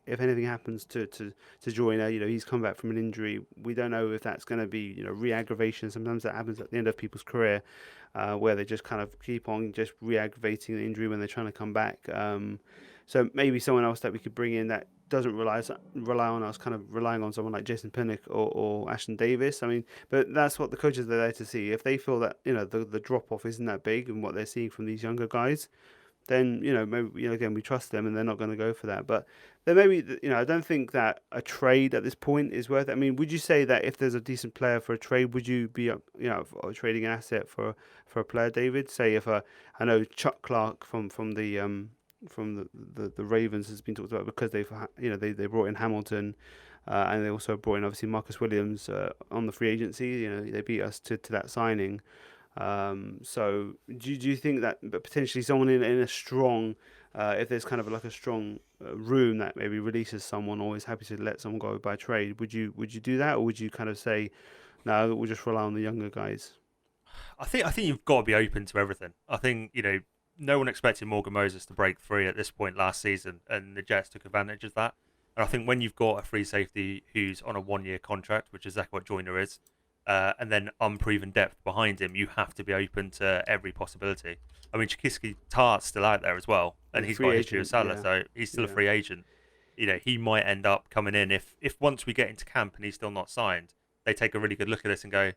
happens to Joyner, he's come back from an injury. We don't know if that's going to be re-aggravation. Sometimes that happens at the end of people's career, where they just kind of keep on just re-aggravating the injury when they're trying to come back. So maybe someone else that we could bring in that doesn't rely on us kind of relying on someone like Jason Pinnock or Ashton Davis. I mean, but that's what the coaches are there to see. If they feel that the drop off isn't that big and what they're seeing from these younger guys, then maybe again we trust them and they're not going to go for that. But then maybe I don't think that a trade at this point is worth it. I mean, would you say that if there's a decent player for a trade, would you be for trading an asset for a player, David? Say if I know Chuck Clark from the Ravens has been talked about because they brought in Hamilton, and they also brought in obviously Marcus Williams on the free agency. They beat us to that signing. So do you think that potentially someone in a strong, if there's kind of like a strong room that maybe releases someone or is happy to let someone go by trade, would you do that, or would you kind of say no, we'll just rely on the younger guys? I think you've got to be open to everything. I think no one expected Morgan Moses to break free at this point last season, and the Jets took advantage of that. And I think when you've got a free safety who's on a 1-year contract, which is exactly what Joyner is, and then unproven depth behind him, you have to be open to every possibility. I mean, Chikiski Tart's still out there as well, and he's got a history of Salah, so he's still a free agent. He might end up coming in if once we get into camp and he's still not signed, they take a really good look at this and go,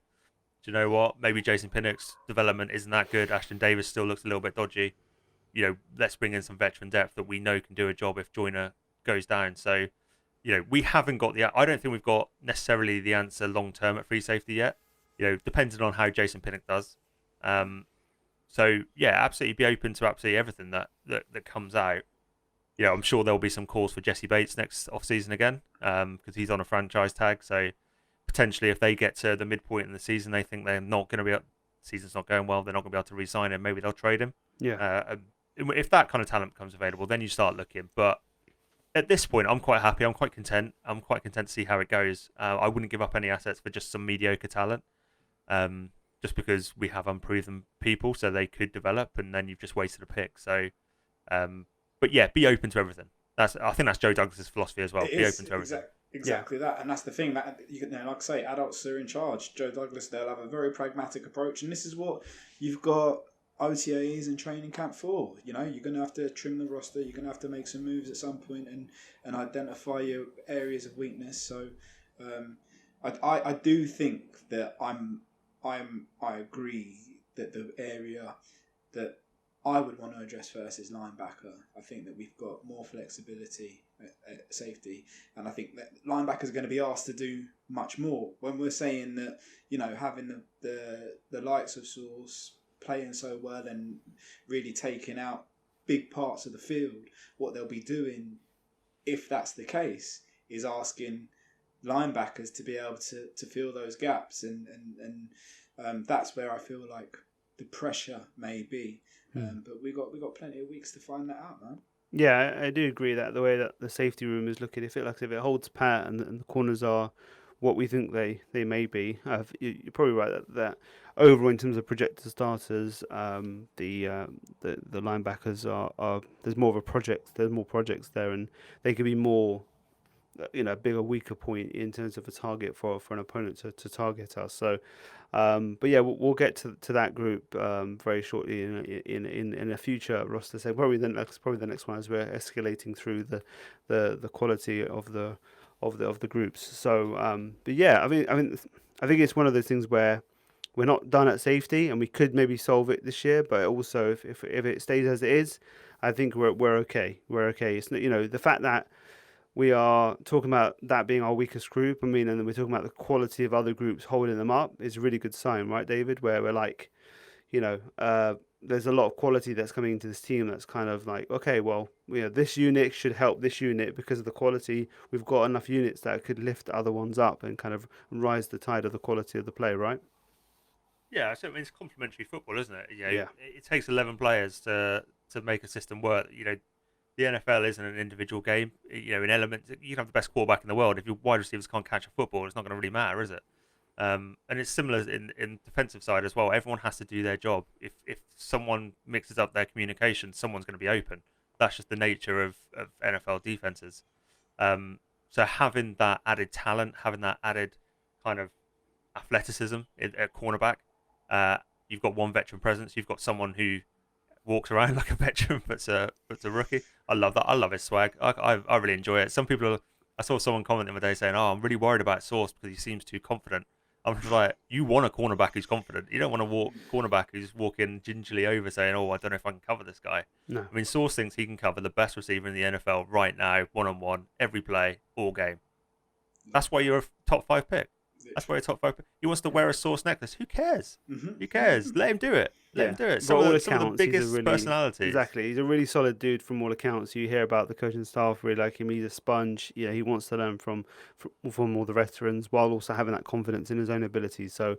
do you know what? Maybe Jason Pinnock's development isn't that good. Ashton Davis still looks a little bit dodgy. Let's bring in some veteran depth that we know can do a job if Joyner goes down. So, we haven't got I don't think we've got necessarily the answer long term at free safety yet. Depending on how Jason Pinnock does. So yeah, absolutely be open to absolutely everything that comes out. I'm sure there'll be some calls for Jesse Bates next off season again, because he's on a franchise tag. So potentially, if they get to the midpoint in the season, they think they're not going to be. Season's not going well. They're not going to be able to re-sign him. Maybe they'll trade him. Yeah. If that kind of talent becomes available, then you start looking. But at this point, I'm quite happy. I'm quite content. I'm quite content to see how it goes. I wouldn't give up any assets for just some mediocre talent, just because we have unproven people, so they could develop, and then you've just wasted a pick. So, but yeah, be open to everything. I think that's Joe Douglas's philosophy as well. Be open to everything. Exactly that, and that's the thing that like I say, adults are in charge. Joe Douglas, they'll have a very pragmatic approach, and this is what you've got OTAs and training camp for. You're going to have to trim the roster. You're going to have to make some moves at some point and identify your areas of weakness. So, I do think that I agree that the area that I would want to address first is linebacker. I think that we've got more flexibility at safety, and I think that linebackers are going to be asked to do much more. When we're saying that, having the likes of Sauce playing so well and really taking out big parts of the field, what they'll be doing, if that's the case, is asking linebackers to be able to fill those gaps, and that's where I feel like the pressure may be. But we got plenty of weeks to find that out, man. Yeah, I do agree that the way that the safety room is looking, if it holds pat and the corners are what we think they may be, you're probably right that overall in terms of projected starters, the linebackers are there's more of a project. There's more projects there, and they could be more a bigger weaker point in terms of a target for an opponent to target us. So, but yeah, we'll get to that group very shortly in a future roster. So probably the next one as we're escalating through the quality of the groups. So, but yeah, I think it's one of those things where we're not done at safety, and we could maybe solve it this year. But also, if it stays as it is, I think we're okay. We're okay. It's not, the fact that we are talking about that being our weakest group. I mean, and then we're talking about the quality of other groups holding them up is a really good sign, right, David? Where we're like, there's a lot of quality that's coming into this team that's kind of like, okay, well, this unit should help this unit because of the quality. We've got enough units that could lift other ones up and kind of rise the tide of the quality of the play, right? Yeah, so it's complementary football, isn't it? Yeah. It takes 11 players to make a system work. The NFL isn't an individual game. In elements, you can have the best quarterback in the world. If your wide receivers can't catch a football, it's not going to really matter, is it? And it's similar in defensive side as well. Everyone has to do their job. If someone mixes up their communication, someone's going to be open. That's just the nature of NFL defenses. So having that added talent, having that added kind of athleticism at cornerback, you've got one veteran presence. You've got someone who walks around like a veteran, but's a rookie. I love that. I love his swag. I really enjoy it. I saw someone comment the other day saying, "Oh, I'm really worried about Sauce because he seems too confident." I'm just like, you want a cornerback who's confident. You don't want a cornerback who's walking gingerly over saying, "Oh, I don't know if I can cover this guy." No. I mean, Sauce thinks he can cover the best receiver in the NFL right now, one-on-one, every play, all game. That's why you're a top 5 pick. That's why you're a top 5 pick. He wants to wear a Sauce necklace. Who cares? Who cares? Let him do it. Let him do it. Some of the biggest personalities. Exactly. He's a really solid dude from all accounts. You hear about the coaching staff really like him. He's a sponge. He wants to learn from all the veterans while also having that confidence in his own abilities. So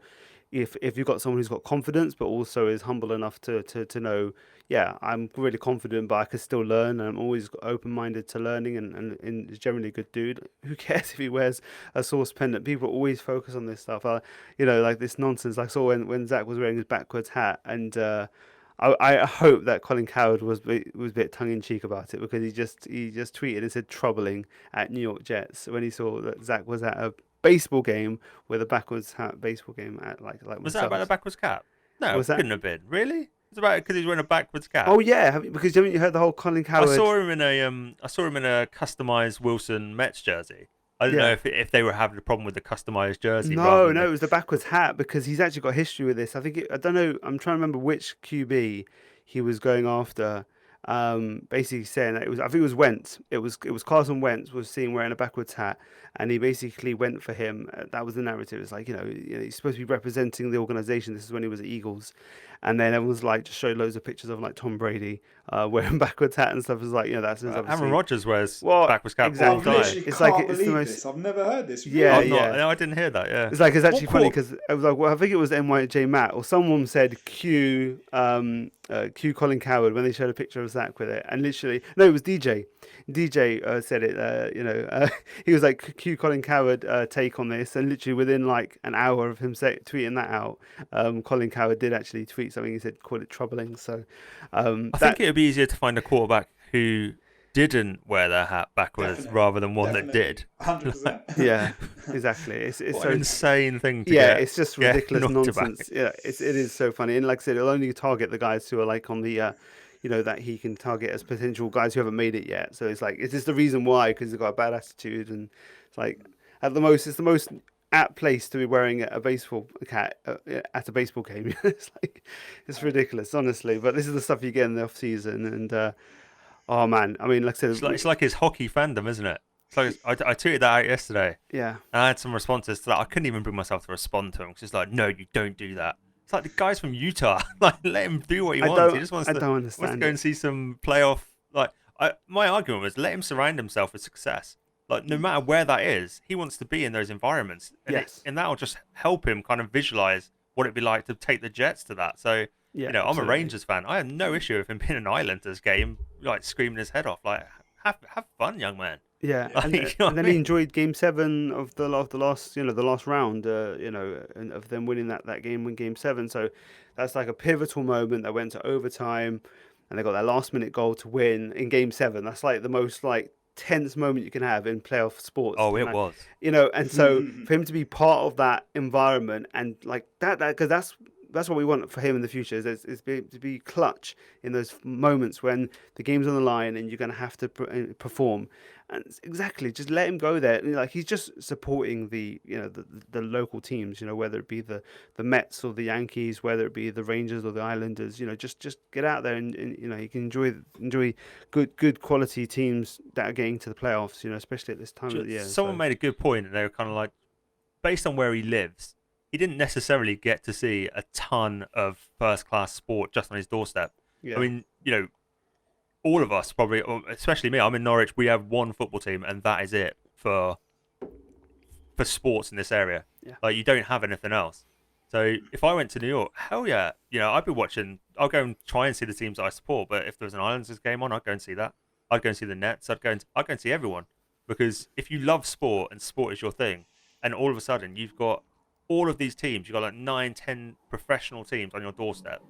if you've got someone who's got confidence but also is humble enough to know, I'm really confident but I can still learn, and I'm always open-minded to learning and is generally a good dude. Who cares if he wears a Sauce pendant? People always focus on this stuff. Like this nonsense. I saw when Zach was wearing his backwards hat, and I hope that Colin Coward was a bit tongue-in-cheek about it, because he just tweeted and said troubling at New York Jets when he saw that Zach was at a baseball game with a backwards hat baseball game at like was that about a backwards cap? No, it couldn't have been. Really? It's about because he's wearing a backwards cap. Oh yeah, because haven't you heard the whole Colin Coward? I saw him in a customized Wilson Mets jersey. I don't know if they were having a problem with the customized jersey. No, it was the backwards hat, because he's actually got history with this. I don't know. I'm trying to remember which QB he was going after. Basically saying that I think it was Wentz. It was Carson Wentz was seen wearing a backwards hat, and he basically went for him. That was the narrative. It's like he's supposed to be representing the organization. This is when he was at Eagles, and then everyone's like just showed loads of pictures of like Tom Brady wearing backwards hat and stuff. It's like that's Aaron Rodgers wears backwards cap all the time. It's like it's the most. I've never heard this. Yeah, No, I didn't hear that. Yeah, it's like it's actually funny because I was like, well, I think it was NYJ Matt or someone said Q Colin Coward when they showed a picture of Zach with it, and literally it was DJ. DJ said it. He was like Q Colin Coward take on this, and literally within like an hour of him tweeting that out, Colin Coward did actually tweet something. He said call it troubling. So I think it would be easier to find a quarterback who didn't wear their hat backwards rather than one that did. 100%. Yeah, exactly. It's what so an insane thing to it's just ridiculous nonsense. Yeah, it is so funny. And like I said, it'll only target the guys who are like on the that he can target as potential guys who haven't made it yet. So it's like, it's just the reason why, because he's got a bad attitude, and it's like it's the most apt place to be wearing a baseball cap at a baseball game. It's ridiculous, honestly. But this is the stuff you get in the off season, and oh man, I mean, like I said, it's like his hockey fandom, isn't it? It's like I tweeted that out yesterday. Yeah, and I had some responses to that. I couldn't even bring myself to respond to him because it's like, no, you don't do that. It's like the guy's from Utah. Like, let him do what he wants. He just wants to go and see some playoff. My argument was let him surround himself with success. Like, no matter where that is, he wants to be in those environments. And and that'll just help him kind of visualize what it'd be like to take the Jets to that. So, I'm a Rangers fan. I have no issue with him being an Islanders game, like screaming his head off. Like, have fun, young man. Yeah, and then he enjoyed Game 7 of the last round, and of them winning that game in Game 7. So that's like a pivotal moment that went to overtime, and they got that last minute goal to win in Game 7. That's like the most like tense moment you can have in playoff sports. Oh, And it was. and so for him to be part of that environment and like that because that's what we want for him in the future is to be clutch in those moments when the game's on the line and you're going to have to perform. And exactly, just let him go there. Like he's just supporting the local teams, whether it be the Mets or the Yankees, whether it be the Rangers or the Islanders. Just get out there and he can enjoy good quality teams that are getting to the playoffs. Especially at this time of the year. Someone made a good point, and they were kind of like, based on where he lives, he didn't necessarily get to see a ton of first-class sport just on his doorstep. Yeah. I mean, all of us probably, especially me, I'm in Norwich, we have one football team, and that is it for sports in this area. Yeah. Like, you don't have anything else. So if I went to New York, hell yeah, I'd be watching, I'll go and try and see the teams that I support, but if there was an Islanders game on, I'd go and see that. I'd go and see the Nets, I'd go and see everyone. Because if you love sport and sport is your thing, and all of a sudden you've got all of these teams, you've got like 9, 10 professional teams on your doorstep.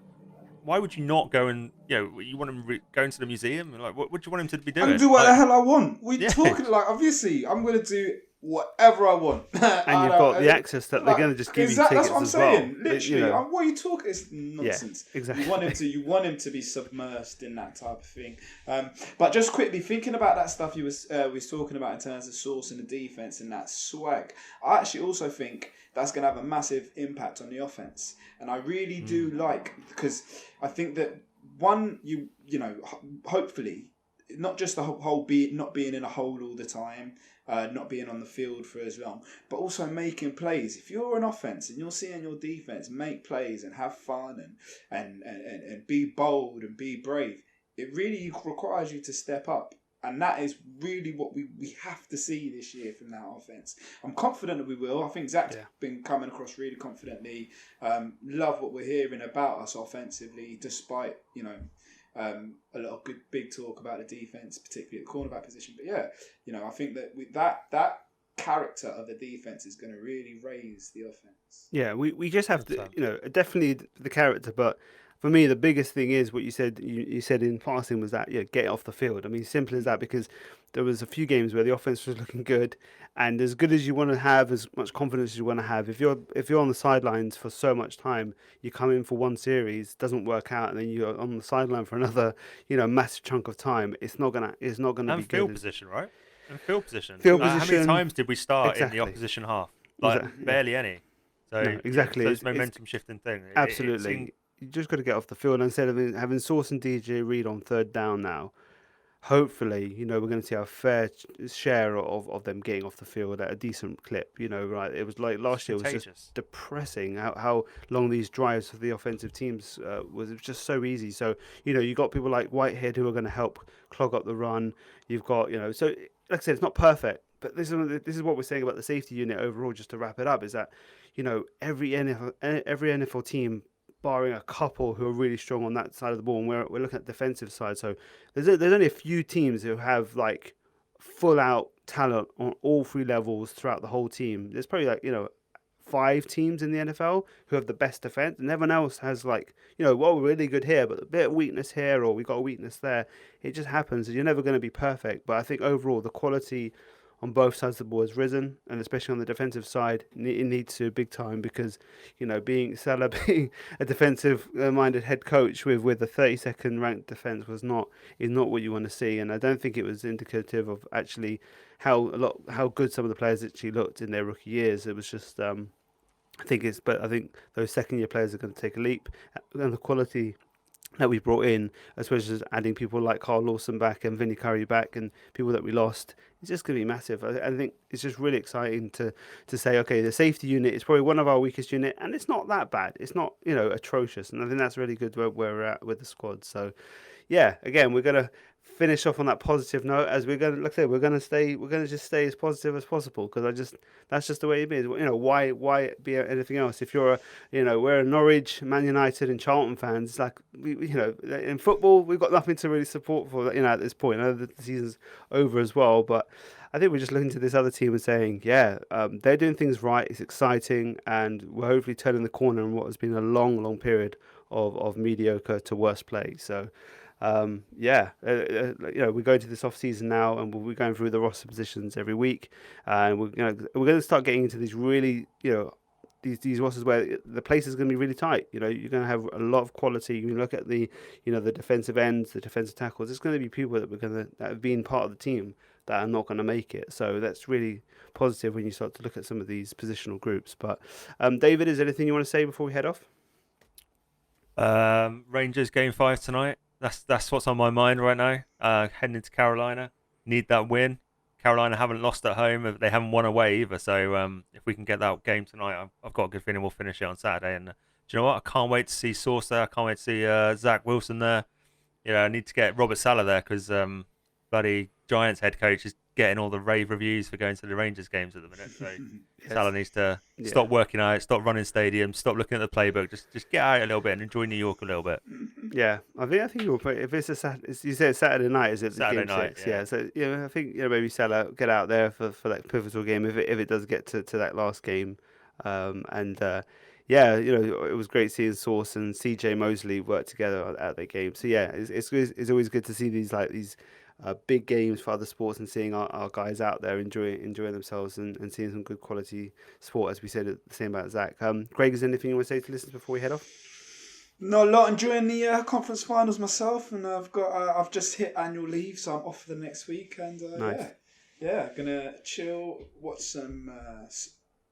Why would you not go and, you want them going to the museum? Like, what do you want him to be doing? I can do what the hell I want. We're talking like, obviously, I'm going to do whatever I want. And you've got the access that they're going to just give you tickets that's what I'm as well. saying. Literally, what are you talking? It's nonsense. Yeah, exactly. You want him to be submersed in that type of thing. But just quickly thinking about that stuff you was talking about in terms of sourcing the defense and that swag, I actually also think that's going to have a massive impact on the offense. And I really do because I think that one, hopefully, not just the whole not being in a hole all the time, not being on the field for as long, but also making plays. If you're an offense and you're seeing your defense make plays and have fun and be bold and be brave, it really requires you to step up. And that is really what we have to see this year from that offense. I'm confident that we will. I think Zach's been coming across really confidently. Love what we're hearing about us offensively, despite, a lot of good big talk about the defense, particularly at the cornerback position. But I think that that character of the defense is going to really raise the offense. Yeah, we just have to, definitely the character, but for me, the biggest thing is what you said. You said in passing was that get off the field. I mean, simple as that, because there was a few games where the offense was looking good, and as good as you want to have, as much confidence as you want to have, if you're on the sidelines for so much time, you come in for one series, doesn't work out, and then you're on the sideline for another, massive chunk of time. It's not gonna be good. And field position, right? And field position. Field How position. many times did we start Exactly. in the opposition half? Like barely any. So No, exactly. It's momentum shifting thing. Absolutely. You just got to get off the field. Instead of having Sauce and DJ Reed on third down now, hopefully, we're going to see a fair share of them getting off the field at a decent clip. Right? It was like last year was just depressing how long these drives for the offensive teams was. It was just so easy. So you got people like Whitehead who are going to help clog up the run. You've got so like I said, it's not perfect, but this is what we're saying about the safety unit overall. Just to wrap it up, is that every NFL team, barring a couple who are really strong on that side of the ball, and we're looking at the defensive side. So there's only a few teams who have like full out talent on all three levels throughout the whole team. There's probably 5 teams in the NFL who have the best defense, and everyone else has we're really good here, but a bit of weakness here, or we got a weakness there. It just happens. You're never going to be perfect, but I think overall the quality on both sides of the ball has risen, and especially on the defensive side, it needs to big time, because being a defensive-minded head coach with a 32nd ranked defense is not what you want to see, and I don't think it was indicative of actually how good some of the players actually looked in their rookie years. It was just I think those second-year players are going to take a leap, and the quality that we brought in, especially as adding people like Carl Lawson back and Vinny Curry back and people that we lost, it's just going to be massive. I think it's just really exciting to say, okay, the safety unit is probably one of our weakest unit, and it's not that bad. It's not, atrocious. And I think that's really good where we're at with the squad. So, yeah, again, we're going to finish off on that positive note, as we're going to, like I said, we're going to just stay as positive as possible, because that's just the way it is. Why be anything else? If you're we're a Norwich, Man United and Charlton fans, it's like in football we've got nothing to really support for at this point. I know that the season's over as well, but I think we're just looking to this other team and saying, they're doing things right, it's exciting, and we're hopefully turning the corner in what has been a long period of mediocre to worse play. So we're going to this off season now, and we'll be going through the roster positions every week, and we're going to start getting into these really, these rosters where the place is going to be really tight. You're going to have a lot of quality. You look at the defensive ends, the defensive tackles. It's going to be people that have been part of the team that are not going to make it. So that's really positive when you start to look at some of these positional groups. But David, is there anything you want to say before we head off? Rangers game 5 tonight. That's what's on my mind right now. Heading into Carolina, need that win. Carolina haven't lost at home. They haven't won away either. So if we can get that game tonight, I've got a good feeling we'll finish it on Saturday. And do you know what? I can't wait to see Sauce there. I can't wait to see Zach Wilson there. I need to get Robert Saleh there because bloody Giants head coach is getting all the rave reviews for going to the Rangers games at the minute. So Saleh needs to stop working out, stop running stadiums, stop looking at the playbook. Just get out a little bit and enjoy New York a little bit. Yeah, I think you'll put, if it's you said Saturday night, is it? Saturday game night, 6? Yeah. So I think maybe Salah get out there for that pivotal game if it does get to that last game, it was great seeing Sauce and CJ Mosley work together at the game. So yeah, it's always good to see these big games for other sports and seeing our guys out there enjoying themselves and seeing some good quality sport, as we said the same about Zach. Craig, is there anything you want to say to listeners before we head off? No, a lot enjoying the conference finals myself, and I've just hit annual leave, so I'm off for the next week, and nice. Gonna chill, watch some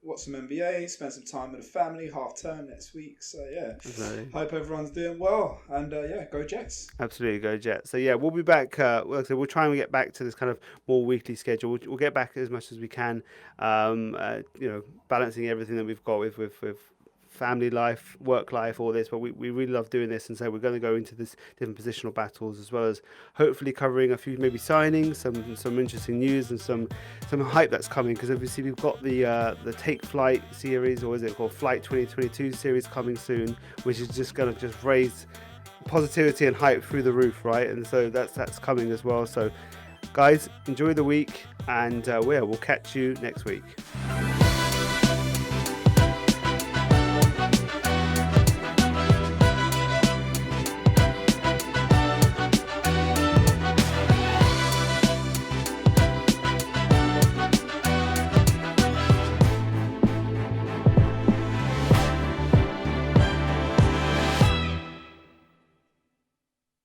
NBA, spend some time with the family, half term next week. So exactly. Hope everyone's doing well, and go Jets. Absolutely, go Jets. So yeah, we'll be back. We'll try and get back to this kind of more weekly schedule. We'll get back as much as we can. Balancing everything that we've got with family life, work life, all this, but we really love doing this, and so we're going to go into this different positional battles, as well as hopefully covering a few maybe signings, some interesting news, and some hype that's coming, because obviously we've got the Take Flight series, or is it called Flight 2022 series, coming soon, which is just going to just raise positivity and hype through the roof, right? And so that's coming as well. So guys, enjoy the week, and we'll catch you next week.